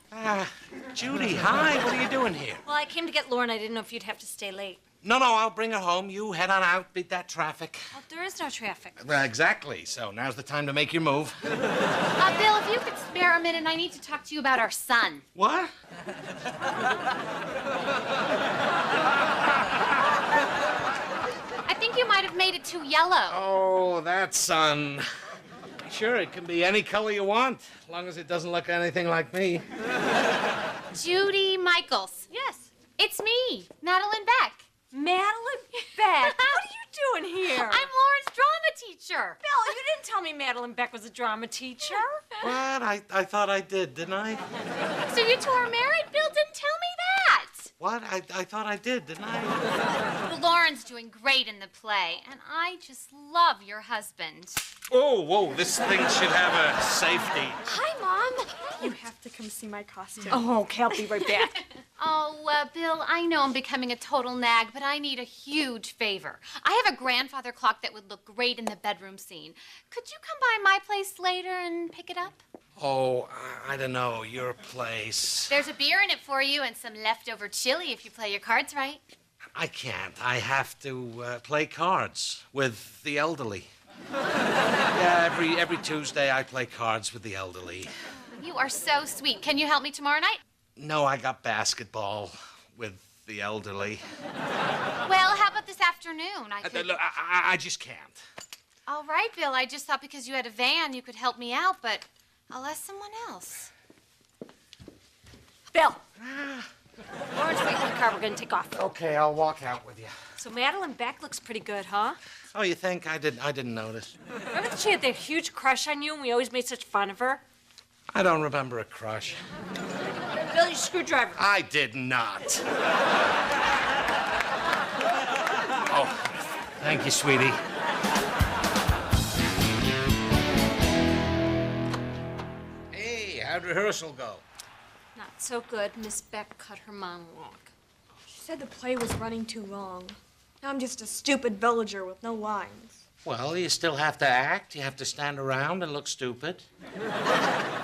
Judy, hi. What are you doing here? Well, I came to get Lauren. I didn't know if you'd have to stay late. No, I'll bring her home. You head on out, beat that traffic. Oh, there is no traffic. Well, exactly. So now's the time to make your move. Bill, if you could spare a minute, I need to talk to you about our son. What? I think you might have made it too yellow. Oh, that sun. Sure, it can be any color you want, as long as it doesn't look anything like me. Judy Michaels. Yes. It's me, Madeline Beck. Madeline Beck? What are you doing here? I'm Lauren's drama teacher. Bill, you didn't tell me Madeline Beck was a drama teacher. What? I thought I did, didn't I? So you two are married? Bill didn't tell me that. What? I thought I did, didn't I? Well, Lauren's doing great in the play, and I just love your husband. Oh, whoa, this thing should have a safety. Hi, Mom. You have to come see my costume. Oh, okay, I'll be right back. Bill, I know I'm becoming a total nag, but I need a huge favor. I have a grandfather clock that would look great in the bedroom scene. Could you come by my place later and pick it up? Oh, I don't know, your place. There's a beer in it for you and some leftover chili if you play your cards right. I can't. I have to play cards with the elderly. Yeah, every Tuesday I play cards with the elderly. You are so sweet. Can you help me tomorrow night? No, I got basketball with the elderly. Well, how about this afternoon? Look, I just can't. All right, Bill. I just thought because you had a van, you could help me out, but I'll ask someone else. Bill. Lauren's waiting in the car. We're going to take off. Okay, I'll walk out with you. So Madeline Beck looks pretty good, huh? Oh, you think? I didn't notice. Remember that she had that huge crush on you and we always made such fun of her? I don't remember a crush. Bill, you screwdriver. I did not. Oh, thank you, sweetie. Hey, how'd rehearsal go? Not so good. Miss Beck cut her monologue. She said the play was running too long. Now I'm just a stupid villager with no lines. Well, you still have to act. You have to stand around and look stupid.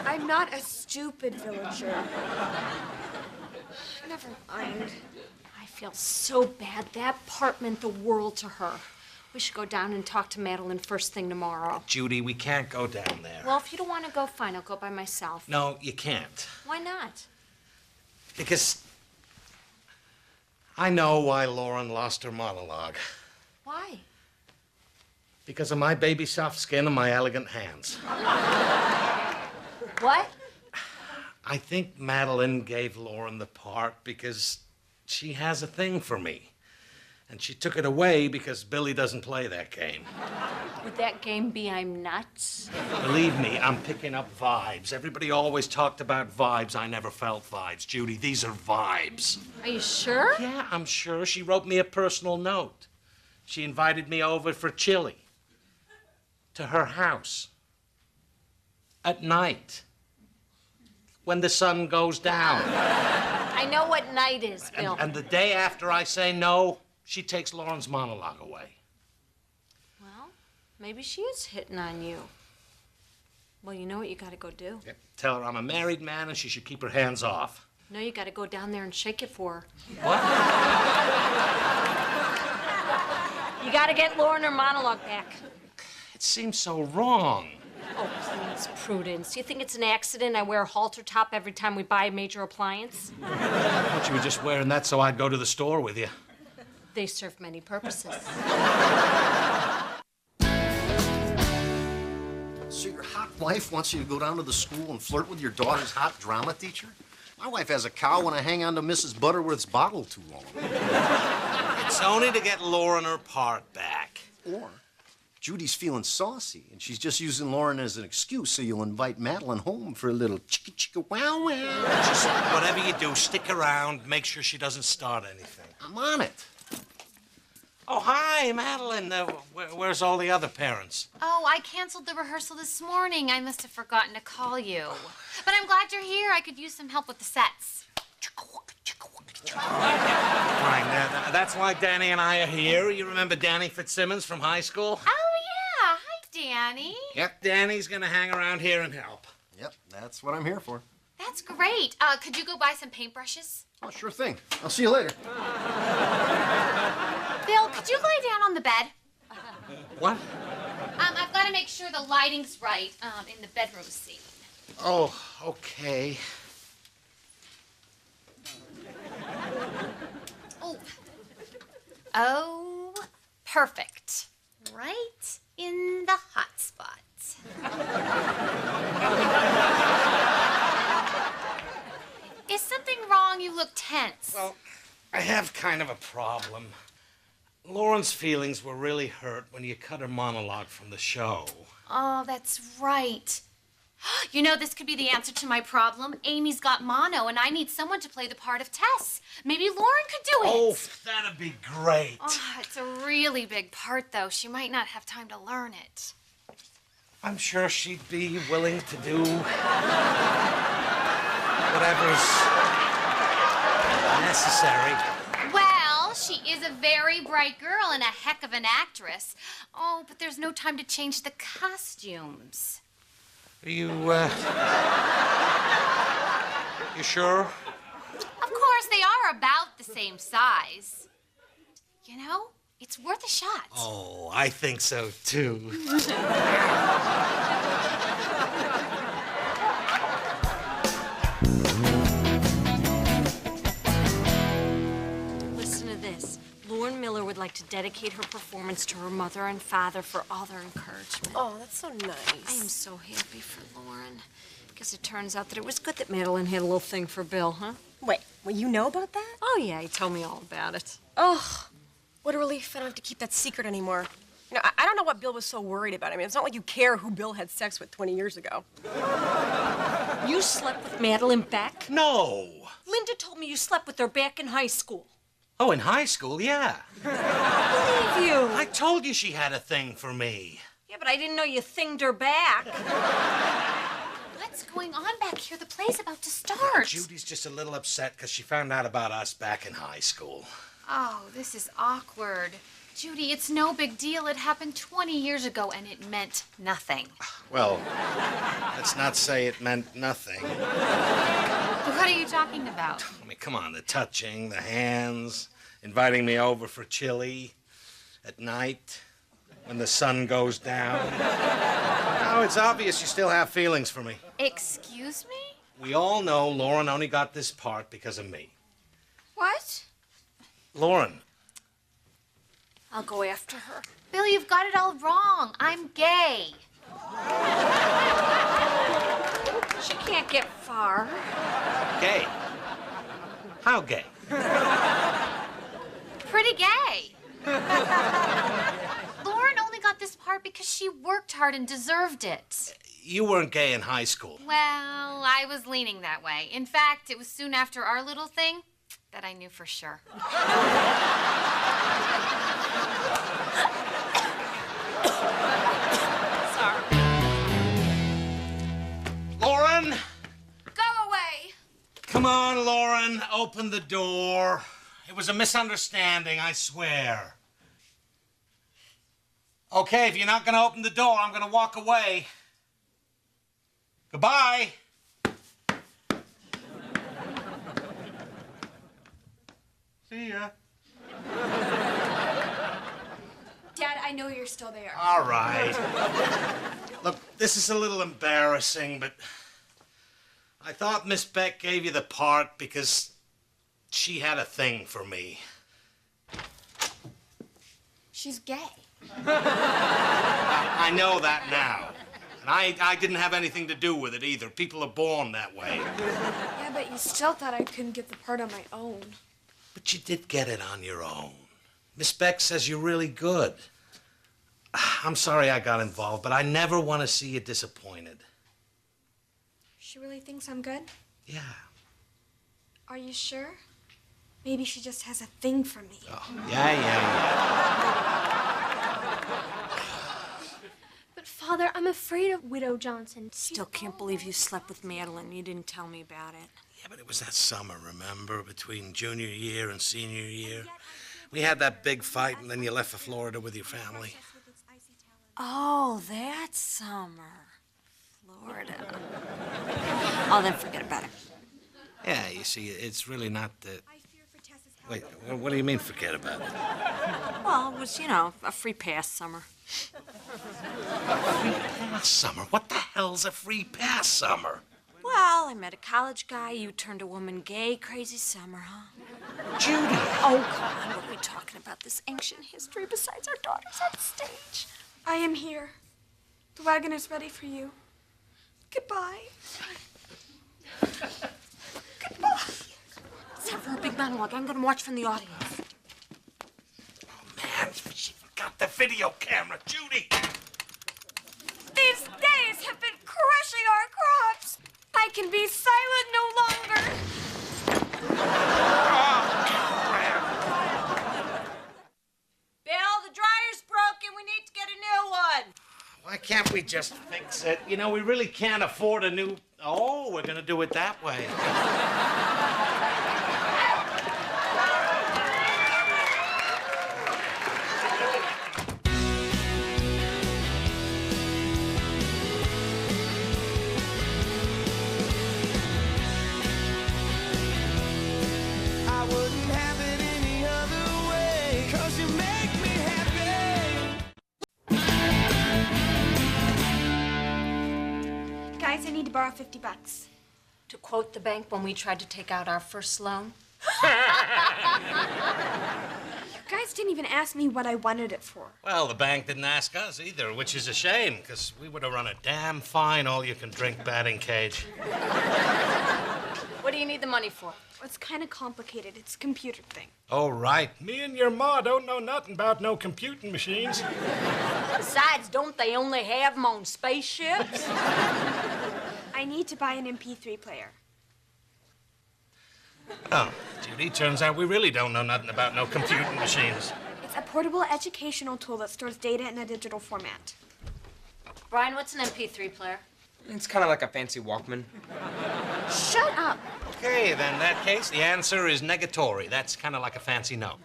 I'm not a stupid villager. Never mind. I feel so bad. That part meant the world to her. We should go down and talk to Madeline first thing tomorrow. Judy, we can't go down there. Well, if you don't want to go, fine. I'll go by myself. No, you can't. Why not? Because I know why Lauren lost her monologue. Why? Because of my baby soft skin and my elegant hands. What? I think Madeline gave Lauren the part because she has a thing for me. And she took it away because Billy doesn't play that game. Would that game be I'm nuts? Believe me, I'm picking up vibes. Everybody always talked about vibes. I never felt vibes. Judy, these are vibes. Are you sure? Yeah, I'm sure. She wrote me a personal note. She invited me over for chili. To her house. At night. When the sun goes down. I know what night is, Bill. And the day after I say no, she takes Lauren's monologue away. Well, maybe she is hitting on you. Well, you know what you gotta go do. Yep. Tell her I'm a married man and she should keep her hands off. No, you gotta go down there and shake it for her. What? You gotta get Lauren her monologue back. It seems so wrong. Oh, please, Prudence. You think it's an accident I wear a halter top every time we buy a major appliance? I thought you were just wearing that so I'd go to the store with you. They serve many purposes. So your hot wife wants you to go down to the school and flirt with your daughter's hot drama teacher? My wife has a cow when I hang on to Mrs. Butterworth's bottle too long. It's only to get Lauren her part back. Or Judy's feeling saucy, and she's just using Lauren as an excuse, so you'll invite Madeline home for a little chicka chicka wow wow. Just whatever you do, stick around, make sure she doesn't start anything. I'm on it. Oh, hi, Madeline. Where's all the other parents? Oh, I canceled the rehearsal this morning. I must have forgotten to call you. But I'm glad you're here. I could use some help with the sets. Right, that's why Danny and I are here. You remember Danny Fitzsimmons from high school? Oh, yeah. Hi, Danny. Yep, Danny's gonna hang around here and help. Yep, that's what I'm here for. That's great. Could you go buy some paintbrushes? Oh, sure thing. I'll see you later. Bill, could you lie down on the bed? What? I've got to make sure the lighting's right in the bedroom scene. Oh, okay. Oh. Oh, perfect. Right in the hot spot. Is something wrong? You look tense. Well, I have kind of a problem. Lauren's feelings were really hurt when you cut her monologue from the show. Oh, that's right. You know, this could be the answer to my problem. Amy's got mono, and I need someone to play the part of Tess. Maybe Lauren could do it. Oh, that'd be great. Oh, it's a really big part, though. She might not have time to learn it. I'm sure she'd be willing to do whatever's necessary. Well, she is a very bright girl and a heck of an actress. Oh, but there's no time to change the costumes. Are you, you sure? Of course, they are about the same size. You know, it's worth a shot. Oh, I think so, too. Listen to this. Lauren Miller would like to dedicate her performance to her mother and father for all their encouragement. Oh, that's so nice. I am so happy for Lauren. Guess it turns out that it was good that Madeline had a little thing for Bill, huh? Wait, well, you know about that? Oh, yeah, he told me all about it. Oh, what a relief. I don't have to keep that secret anymore. You know, I don't know what Bill was so worried about. I mean, it's not like you care who Bill had sex with 20 years ago. You slept with Madeline Beck? No. Linda told me you slept with her back in high school. Oh, in high school, yeah. I believe you. I told you she had a thing for me. Yeah, but I didn't know you thinged her back. What's going on back here? The play's about to start. Judy's just a little upset because she found out about us back in high school. Oh, this is awkward. Judy, it's no big deal. It happened 20 years ago, and it meant nothing. Well, let's not say it meant nothing. What are you talking about? I mean, come on, the touching, the hands, inviting me over for chili at night when the sun goes down. Now, it's obvious you still have feelings for me. Excuse me? We all know Lauren only got this part because of me. What? Lauren. I'll go after her. Bill, you've got it all wrong. I'm gay. She can't get far. Gay? How gay? Pretty gay. Lauren only got this part because she worked hard and deserved it. You weren't gay in high school. Well, I was leaning that way. In fact, it was soon after our little thing that I knew for sure. Sorry. Lauren! Go away! Come on, Lauren, open the door. It was a misunderstanding, I swear. Okay, if you're not gonna open the door, I'm gonna walk away. Goodbye. See ya. Dad, I know you're still there. All right. Look, this is a little embarrassing, but I thought Miss Beck gave you the part because she had a thing for me. She's gay. I know that now. And I didn't have anything to do with it either. People are born that way. Yeah, but you still thought I couldn't get the part on my own. But you did get it on your own. Miss Beck says you're really good. I'm sorry I got involved, but I never want to see you disappointed. She really thinks I'm good? Yeah. Are you sure? Maybe she just has a thing for me. Oh, yeah. But, Father, I'm afraid of Widow Johnson. Still can't believe you slept with Madeline. You didn't tell me about it. Yeah, but it was that summer, remember? Between junior year and senior year. We had that big fight, and then you left for Florida with your family. Oh, that summer. Lord. Oh, then forget about it. Yeah, you see, it's really not the... Wait, what do you mean forget about it? Well, it was, you know, a free pass summer. Free pass summer? What the hell's a free pass summer? Well, I met a college guy. You turned a woman gay. Crazy summer, huh? Judy! Oh, come on. What are we talking about? This ancient history besides our daughters on stage. I am here. The wagon is ready for you. Goodbye. Let's have her a big monologue. I'm going to watch from the audience. Man, she forgot the video camera. Judy! These days have been crushing our crops. I can be silent no longer. Bill, the dryer's broken. We need to get a new one. Why can't we just fix it? You know, we really can't afford a new... Oh, we're gonna do it that way. I wouldn't have it any other way, 'cause you make me happy. Guys, I need to borrow $50. To quote the bank when we tried to take out our first loan. You guys didn't even ask me what I wanted it for. Well, the bank didn't ask us either, which is a shame, because we would have run a damn fine all-you-can-drink batting cage. What do you need the money for? It's kind of complicated. It's a computer thing. Oh, right. Me and your ma don't know nothing about no computing machines. Besides, don't they only have them on spaceships? I need to buy an MP3 player. Oh, Judy, turns out we really don't know nothing about no computing machines. It's a portable educational tool that stores data in a digital format. Brian, what's an MP3 player? It's kind of like a fancy Walkman. Shut up. Okay, then in that case, the answer is negatory. That's kind of like a fancy no.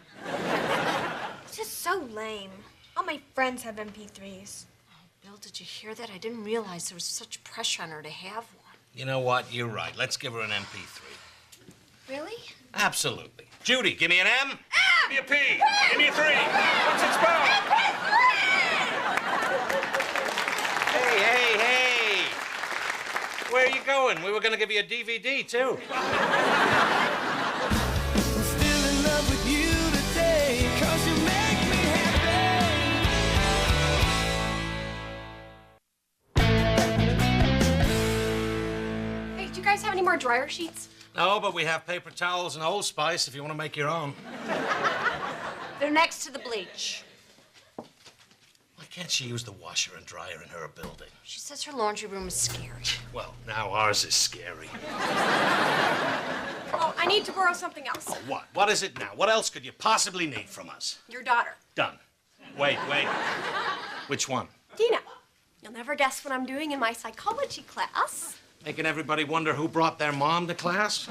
It's just so lame. All my friends have MP3s. Bill, did you hear that? I didn't realize there was such pressure on her to have one. You know what? You're right. Let's give her an MP3. Really? Absolutely. Judy, give me an M. Give me a P. Give me a 3. What's it spell? Hey. Where are you going? We were going to give you a DVD, too. I'm still in love with you today, 'cause you make me happy. Hey, do you guys have any more dryer sheets? No, but we have paper towels and Old Spice if you want to make your own. They're next to the bleach. Why can't she use the washer and dryer in her building? She says her laundry room is scary. Well, now ours is scary. Oh, I need to borrow something else. Oh, what? What is it now? What else could you possibly need from us? Your daughter, Done. Wait. Which one? Dina. You'll never guess what I'm doing in my psychology class. Making everybody wonder who brought their mom to class?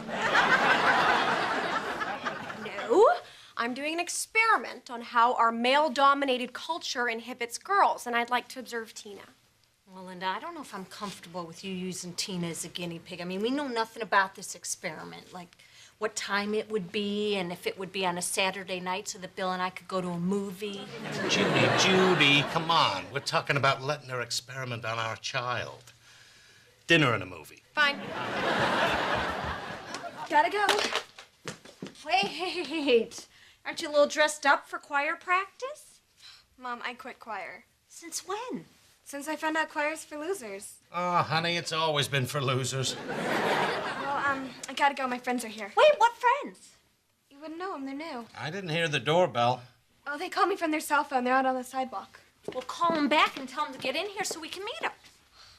No, I'm doing an experiment on how our male-dominated culture inhibits girls, and I'd like to observe Tina. Well, Linda, I don't know if I'm comfortable with you using Tina as a guinea pig. I mean, we know nothing about this experiment, like what time it would be and if it would be on a Saturday night so that Bill and I could go to a movie. Judy, come on. We're talking about letting her experiment on our child. Dinner and a movie. Fine. Gotta go. Wait. Aren't you a little dressed up for choir practice? Mom, I quit choir. Since when? Since I found out choir's for losers. Oh, honey, it's always been for losers. Well, I gotta go. My friends are here. Wait, what friends? You wouldn't know them. They're new. I didn't hear the doorbell. Oh, they called me from their cell phone. They're out on the sidewalk. Well, call them back and tell them to get in here so we can meet them.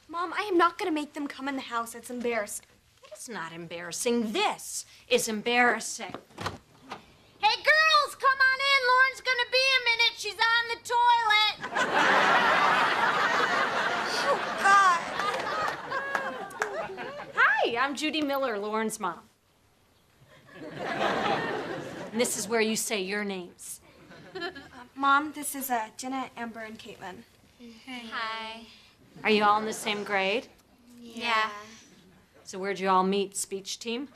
Mom, I am not gonna make them come in the house. It's embarrassing. It's not embarrassing. This is embarrassing. Hey, girls, come on in. Lauren's gonna be a minute. She's on the toilet. Oh, God. Hi, I'm Judy Miller, Lauren's mom. And this is where you say your names. Mom, this is Jenna, Amber, and Caitlin. Hi. Are you all in the same grade? Yeah. So where'd you all meet? Speech team?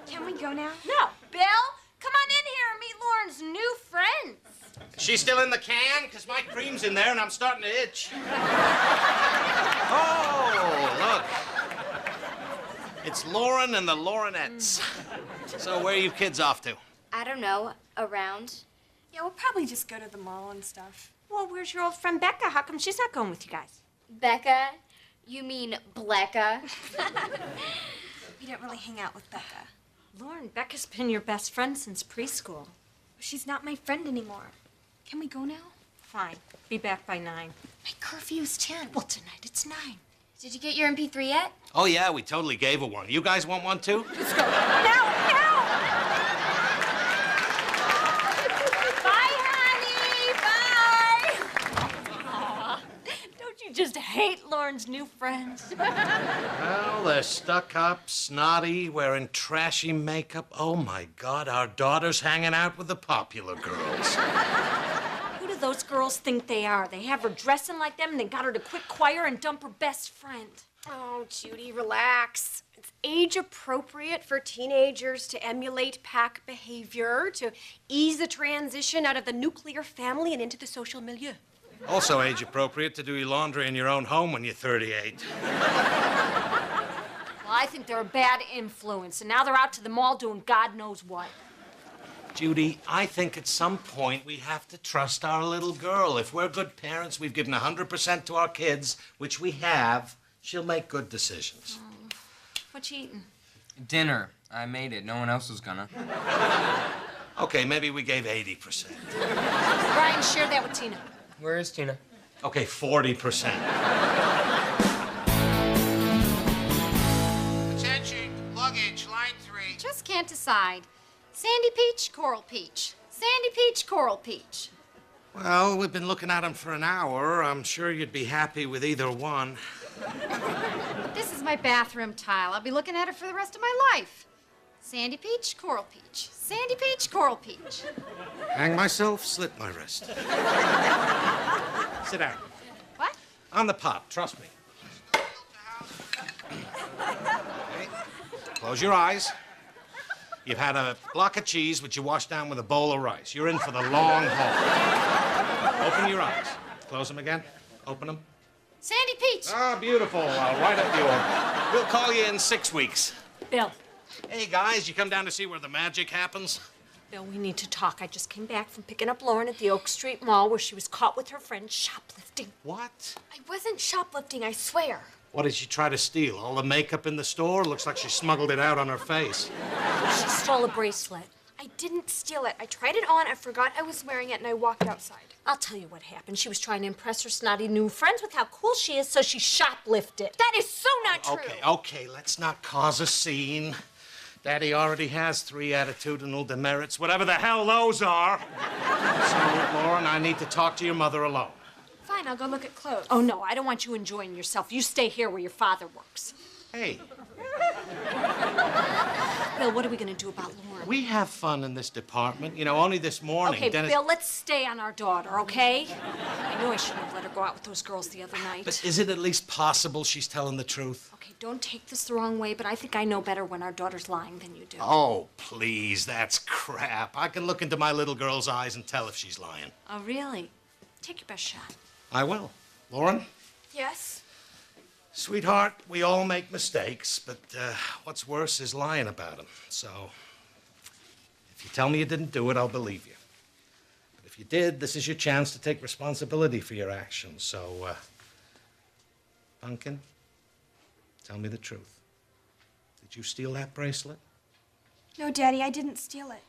Can we go now? No. Bill, come on in here and meet Lauren's new friends. She's still in the can? Because my cream's in there and I'm starting to itch. Oh, look. It's Lauren and the Laurenettes. So where are you kids off to? I don't know. Around. Yeah, we'll probably just go to the mall and stuff. Well, where's your old friend Becca? How come she's not going with you guys? Becca? You mean Blecca? We don't really hang out with Becca. Lauren, Becca's been your best friend since preschool. She's not my friend anymore. Can we go now? Fine. Be back by 9. My curfew's 10. Well, tonight it's 9. Did you get your MP3 yet? Oh, yeah, we totally gave her one. You guys want one, too? Let's go. Now! Bye, honey! Bye! Aw, don't you just hate Lauren's new friends? Well, they're stuck up, snotty, wearing trashy makeup. Oh, my God, our daughter's hanging out with the popular girls. Who do those girls think they are? They have her dressing like them and then got her to quit choir and dump her best friend. Oh, Judy, relax. It's age appropriate for teenagers to emulate pack behavior, to ease the transition out of the nuclear family and into the social milieu. Also age appropriate to do your laundry in your own home when you're 38. Well, I think they're a bad influence, and now they're out to the mall doing God knows what. Judy, I think at some point we have to trust our little girl. If we're good parents, we've given 100% to our kids, which we have, she'll make good decisions. What you eating? Dinner. I made it. No one else was gonna. Okay, maybe we gave 80%. Brian, share that with Tina. Where is Tina? Okay, 40%. Attention, luggage, line 3. Just can't decide. Sandy Peach, Coral Peach. Sandy Peach, Coral Peach. Well, we've been looking at them for an hour. I'm sure you'd be happy with either one. This is my bathroom tile. I'll be looking at it for the rest of my life. Sandy Peach, Coral Peach. Sandy Peach, Coral Peach. Hang myself, slit my wrist. Sit down. What? On the pot, trust me. Okay. Close your eyes. You've had a block of cheese, which you washed down with a bowl of rice. You're in for the long haul. Open your eyes. Close them again. Open them. Sandy Peach. Ah, beautiful. I'll write up the order. We'll call you in 6 weeks. Bill. Hey, guys, you come down to see where the magic happens? Bill, we need to talk. I just came back from picking up Lauren at the Oak Street Mall where she was caught with her friend shoplifting. What? I wasn't shoplifting, I swear. What did she try to steal? All the makeup in the store? Looks like she smuggled it out on her face. She stole a bracelet. I didn't steal it. I tried it on, I forgot I was wearing it, and I walked outside. I'll tell you what happened. She was trying to impress her snotty new friends with how cool she is, so she shoplifted. That is so not true. Okay, let's not cause a scene. Daddy already has 3 attitudinal demerits, whatever the hell those are. So, Lauren, I need to talk to your mother alone. Fine, I'll go look at clothes. Oh, no, I don't want you enjoying yourself. You stay here where your father works. Hey. Bill, what are we going to do about Lauren? We have fun in this department. You know, only this morning, Okay, Dennis... Bill, let's stay on our daughter, okay? I knew I shouldn't have let her go out with those girls the other night. But is it at least possible she's telling the truth? Okay, don't take this the wrong way, but I think I know better when our daughter's lying than you do. Oh, please, that's crap. I can look into my little girl's eyes and tell if she's lying. Oh, really? Take your best shot. I will. Lauren? Yes? Sweetheart, we all make mistakes, but what's worse is lying about them. So, if you tell me you didn't do it, I'll believe you. But if you did, this is your chance to take responsibility for your actions. So, Pumpkin, tell me the truth. Did you steal that bracelet? No, Daddy, I didn't steal it.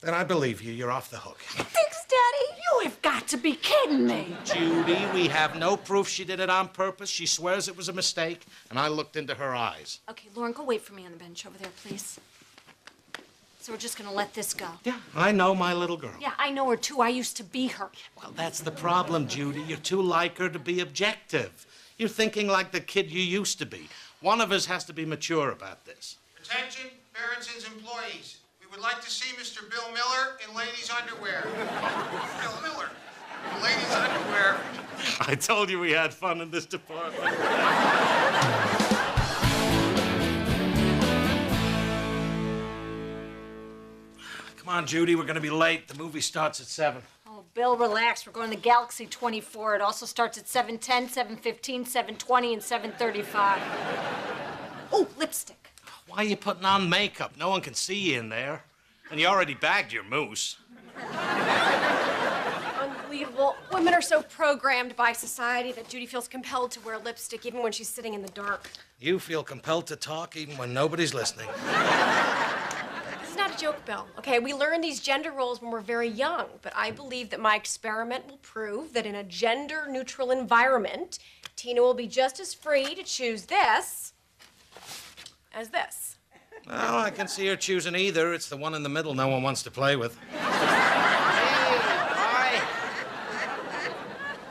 Then I believe you. You're off the hook. Thanks, Daddy. You have got to be kidding me. Judy, we have no proof she did it on purpose. She swears it was a mistake, and I looked into her eyes. Okay, Lauren, go wait for me on the bench over there, please. So we're just gonna let this go? Yeah, I know my little girl. Yeah, I know her too. I used to be her. Well, that's the problem, Judy. You're too like her to be objective. You're thinking like the kid you used to be. One of us has to be mature about this. Attention, parents and employees. We would like to see Mr. Bill Miller in ladies' underwear. Bill Miller. Ladies' underwear. I told you we had fun in this department. Come on, Judy, we're gonna be late. The movie starts at 7. Oh, Bill, relax. We're going to Galaxy 24. It also starts at 7:10, 7:15, 7:20, and 7:35. Oh, lipstick. Why are you putting on makeup? No one can see you in there. And you already bagged your moose. Unbelievable. Women are so programmed by society that Judy feels compelled to wear lipstick even when she's sitting in the dark. You feel compelled to talk even when nobody's listening. This is not a joke, Bill. Okay, we learn these gender roles when we're very young, but I believe that my experiment will prove that in a gender-neutral environment, Tina will be just as free to choose this as this. Well, I can see her choosing either. It's the one in the middle no one wants to play with.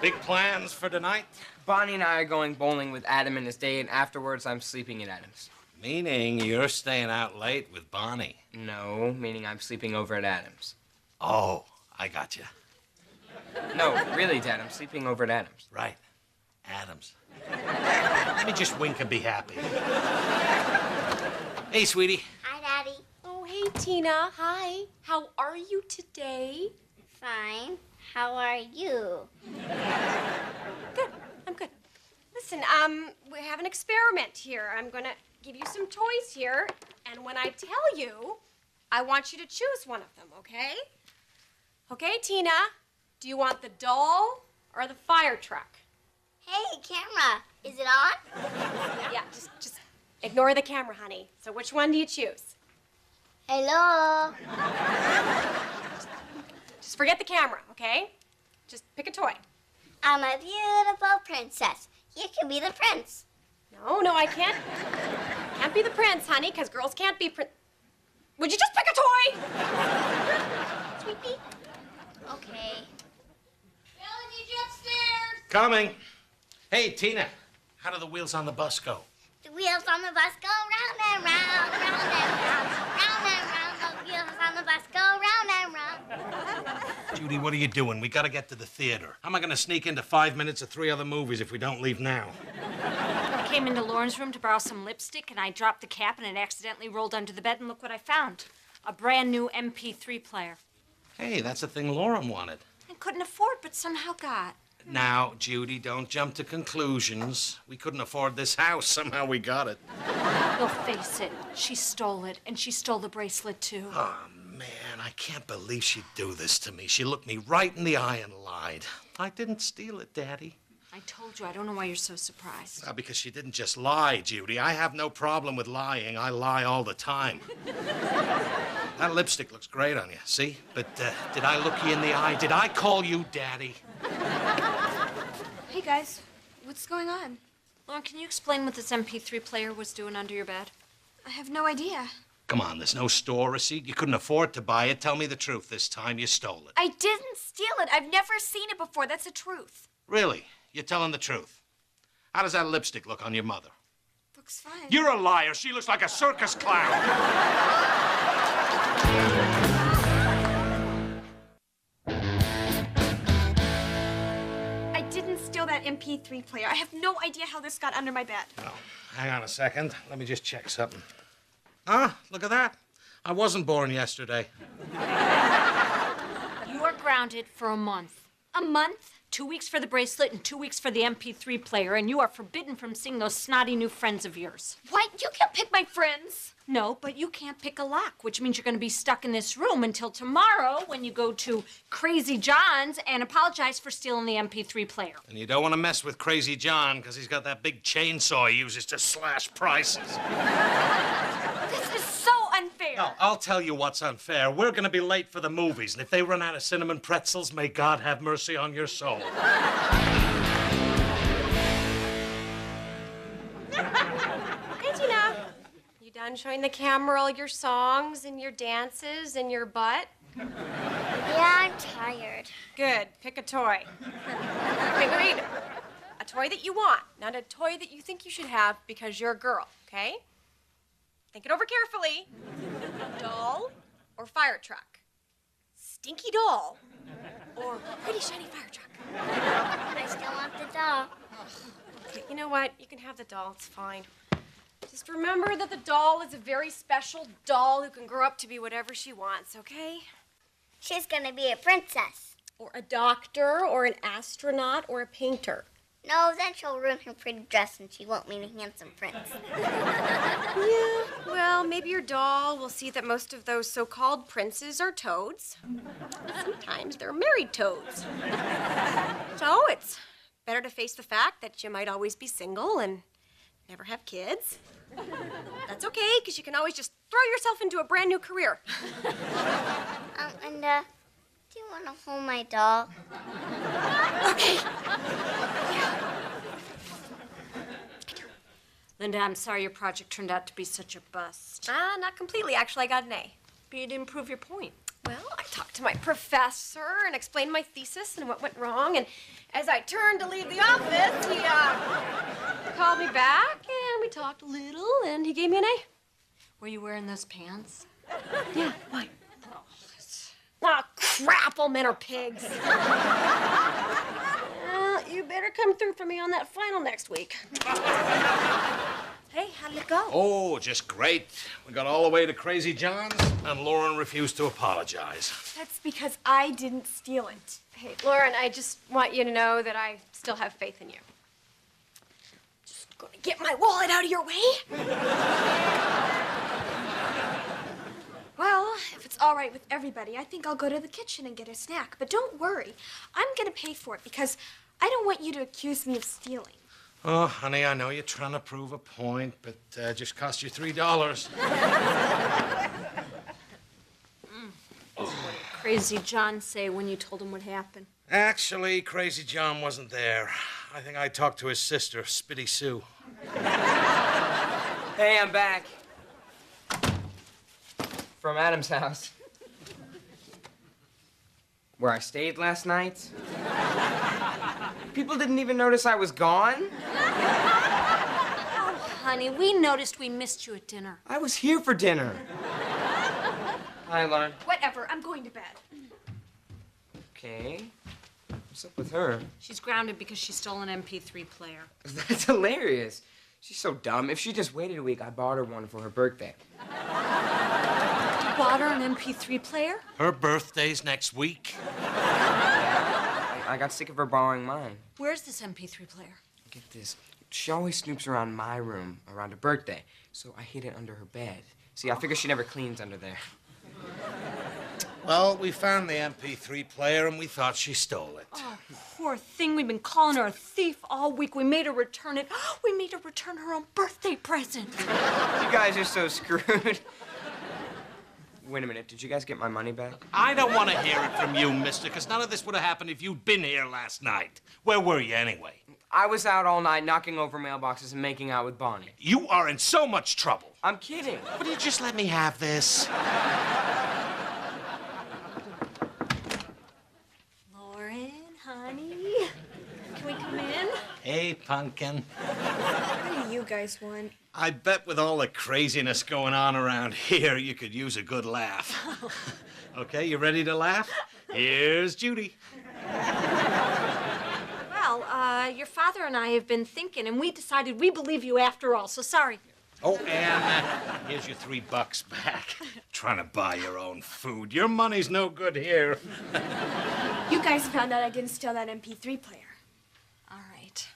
Big plans for tonight? Bonnie and I are going bowling with Adam and his date, and afterwards I'm sleeping at Adam's. Meaning you're staying out late with Bonnie? No, meaning I'm sleeping over at Adam's. Oh, I got you. No, really, Dad, I'm sleeping over at Adam's. Right. Adams. Let me just wink and be happy. Hey, sweetie. Hi, Daddy. Oh, hey, Tina. Hi. How are you today? Fine. How are you? Good. I'm good. Listen, we have an experiment here. I'm gonna give you some toys here, and when I tell you, I want you to choose one of them, okay? Okay, Tina, do you want the doll or the fire truck? Hey, camera. Is it on? Yeah, just ignore the camera, honey. So which one do you choose? Hello. Just forget the camera, okay? Just pick a toy. I'm a beautiful princess. You can be the prince. No, I can't. Can't be the prince, honey, because girls can't be Would you just pick a toy? Sweetie. Okay. Bill, I need you upstairs. Coming. Hey, Tina, how do the wheels on the bus go? The wheels on the bus go round and round, round and round, round and round. The wheels on the bus go round and round. Judy, what are you doing? We gotta get to the theater. How am I gonna sneak into 5 minutes of 3 other movies if we don't leave now? I came into Lauren's room to borrow some lipstick, and I dropped the cap, and it accidentally rolled under the bed, and look what I found. A brand new MP3 player. Hey, that's the thing Lauren wanted. I couldn't afford, but somehow got. Now, Judy, don't jump to conclusions. We couldn't afford this house. Somehow we got it. You'll face it. She stole it, and she stole the bracelet, too. Oh, man, I can't believe she'd do this to me. She looked me right in the eye and lied. I didn't steal it, Daddy. I told you. I don't know why you're so surprised. Because she didn't just lie, Judy. I have no problem with lying. I lie all the time. That lipstick looks great on you, see? But did I look you in the eye? Did I call you Daddy? Hey, guys. What's going on? Lauren, can you explain what this MP3 player was doing under your bed? I have no idea. Come on, there's no store receipt. You couldn't afford to buy it. Tell me the truth this time. You stole it. I didn't steal it. I've never seen it before. That's the truth. Really? You're telling the truth? How does that lipstick look on your mother? Looks fine. You're a liar. She looks like a circus clown. I didn't steal that MP3 player. I have no idea how this got under my bed. Oh, hang on a second. Let me just check something. Ah, look at that. I wasn't born yesterday. You are grounded for a month. A month? 2 weeks for the bracelet and 2 weeks for the MP3 player, and you are forbidden from seeing those snotty new friends of yours. What? You can't pick my friends. No, but you can't pick a lock, which means you're going to be stuck in this room until tomorrow when you go to Crazy John's and apologize for stealing the MP3 player. And you don't want to mess with Crazy John because he's got that big chainsaw he uses to slash prices. This is so unfair. No, I'll tell you what's unfair. We're going to be late for the movies, and if they run out of cinnamon pretzels, may God have mercy on your soul. Hey, Tina. You done showing the camera all your songs and your dances and your butt? Yeah, I'm tired. Good. Pick a toy. Wait. A toy that you want, not a toy that you think you should have because you're a girl, okay? Think it over carefully. Doll or fire truck? Stinky doll or pretty shiny fire truck? I still want the doll. Okay, you know what? You can have the doll. It's fine. Just remember that the doll is a very special doll who can grow up to be whatever she wants, okay? She's gonna be a princess. Or a doctor, or an astronaut, or a painter. No, then she'll ruin her pretty dress and she won't meet a handsome prince. Yeah, well, maybe your doll will see that most of those so-called princes are toads. Sometimes they're married toads. So it's better to face the fact that you might always be single and never have kids. That's okay, because you can always just throw yourself into a brand new career. Do you want to hold my doll? Okay. Linda, I'm sorry your project turned out to be such a bust. Not completely. Actually, I got an A. But you didn't prove your point. Well, I talked to my professor and explained my thesis and what went wrong. And as I turned to leave the office, he called me back and we talked a little and he gave me an A. Were you wearing those pants? Yeah, why? Oh, crap, all men are pigs. Well, you better come through for me on that final next week. Hey, how did it go? Oh, just great. We got all the way to Crazy John's, and Lauren refused to apologize. That's because I didn't steal it. Hey, Lauren, I just want you to know that I still have faith in you. Just gonna get my wallet out of your way. Well, if it's all right with everybody, I think I'll go to the kitchen and get a snack. But don't worry, I'm gonna pay for it because I don't want you to accuse me of stealing. Oh, honey, I know you're trying to prove a point, but it just cost you $3. What did Crazy John say when you told him what happened? Actually, Crazy John wasn't there. I think I talked to his sister, Spitty Sue. Hey, I'm back. From Adam's house. Where I stayed last night. People didn't even notice I was gone. Oh, honey, we noticed we missed you at dinner. I was here for dinner. Hi, Lauren. Whatever, I'm going to bed. Okay. What's up with her? She's grounded because she stole an MP3 player. That's hilarious. She's so dumb. If she just waited a week, I bought her one for her birthday. You bought her an MP3 player? Her birthday's next week. I got sick of her borrowing mine. Where's this MP3 player? Get this. She always snoops around my room around her birthday, so I hid it under her bed. See, I figure she never cleans under there. Well, we found the MP3 player and we thought she stole it. Oh, poor thing. We've been calling her a thief all week. We made her return it. We made her return her own birthday present. You guys are so screwed. Wait a minute, did you guys get my money back? I don't want to hear it from you, mister, because none of this would have happened if you'd been here last night. Where were you anyway? I was out all night knocking over mailboxes and making out with Bonnie. You are in so much trouble. I'm kidding. Would you just let me have this? Lauren, honey, can we come in? Hey, pumpkin. What do you guys want? I bet with all the craziness going on around here, you could use a good laugh. Okay, you ready to laugh? Here's Judy. Well, your father and I have been thinking, and we decided we believe you after all, so sorry. Oh, and here's your $3 back. Trying to buy your own food. Your money's no good here. You guys found out I didn't steal that MP3 player. All right.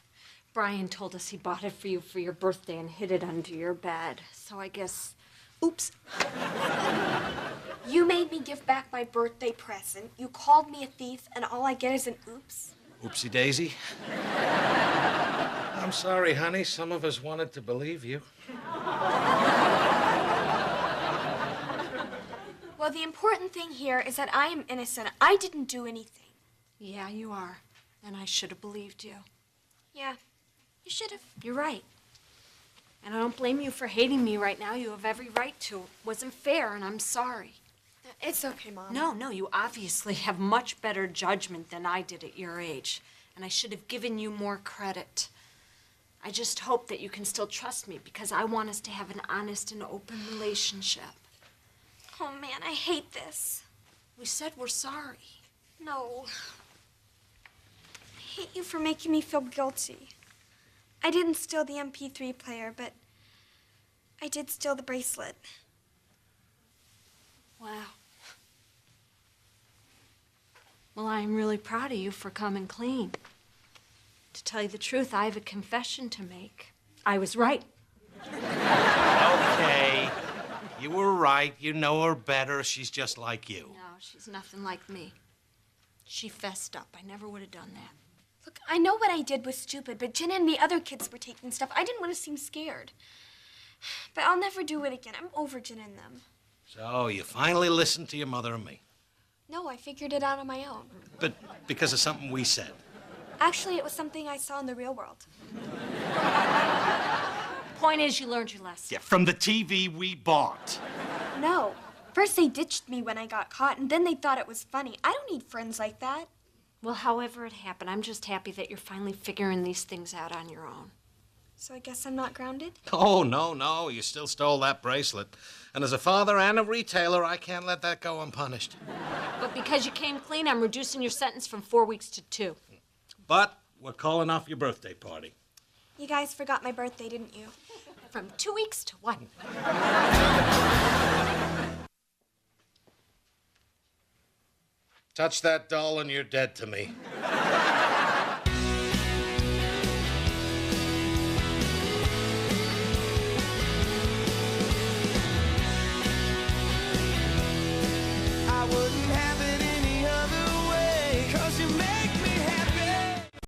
Brian told us he bought it for you for your birthday and hid it under your bed. So I guess, oops. You made me give back my birthday present. You called me a thief, and all I get is an oops. Oopsie daisy. I'm sorry, honey. Some of us wanted to believe you. Well, the important thing here is that I am innocent. I didn't do anything. Yeah, you are. And I should have believed you. Yeah, you should have. You're right. And I don't blame you for hating me right now. You have every right to. It wasn't fair, and I'm sorry. It's okay, Mom. No, you obviously have much better judgment than I did at your age. And I should have given you more credit. I just hope that you can still trust me because I want us to have an honest and open relationship. Oh, man, I hate this. We said we're sorry. No. I hate you for making me feel guilty. I didn't steal the MP3 player, but I did steal the bracelet. Wow. Well, I'm really proud of you for coming clean. To tell you the truth, I have a confession to make. I was right. Okay. You were right. You know her better. She's just like you. No, she's nothing like me. She fessed up. I never would have done that. Look, I know what I did was stupid, but Jenna and the other kids were taking stuff. I didn't want to seem scared. But I'll never do it again. I'm over Jenna and them. So you finally listened to your mother and me. No, I figured it out on my own. But because of something we said. Actually, it was something I saw in the real world. Point is, you learned your lesson. Yeah, from the TV we bought. No. First they ditched me when I got caught, and then they thought it was funny. I don't need friends like that. Well, however it happened, I'm just happy that you're finally figuring these things out on your own. So I guess I'm not grounded? Oh, no. You still stole that bracelet. And as a father and a retailer, I can't let that go unpunished. But because you came clean, I'm reducing your sentence from 4 weeks to 2. But we're calling off your birthday party. You guys forgot my birthday, didn't you? From 2 weeks to 1. Touch that doll and you're dead to me.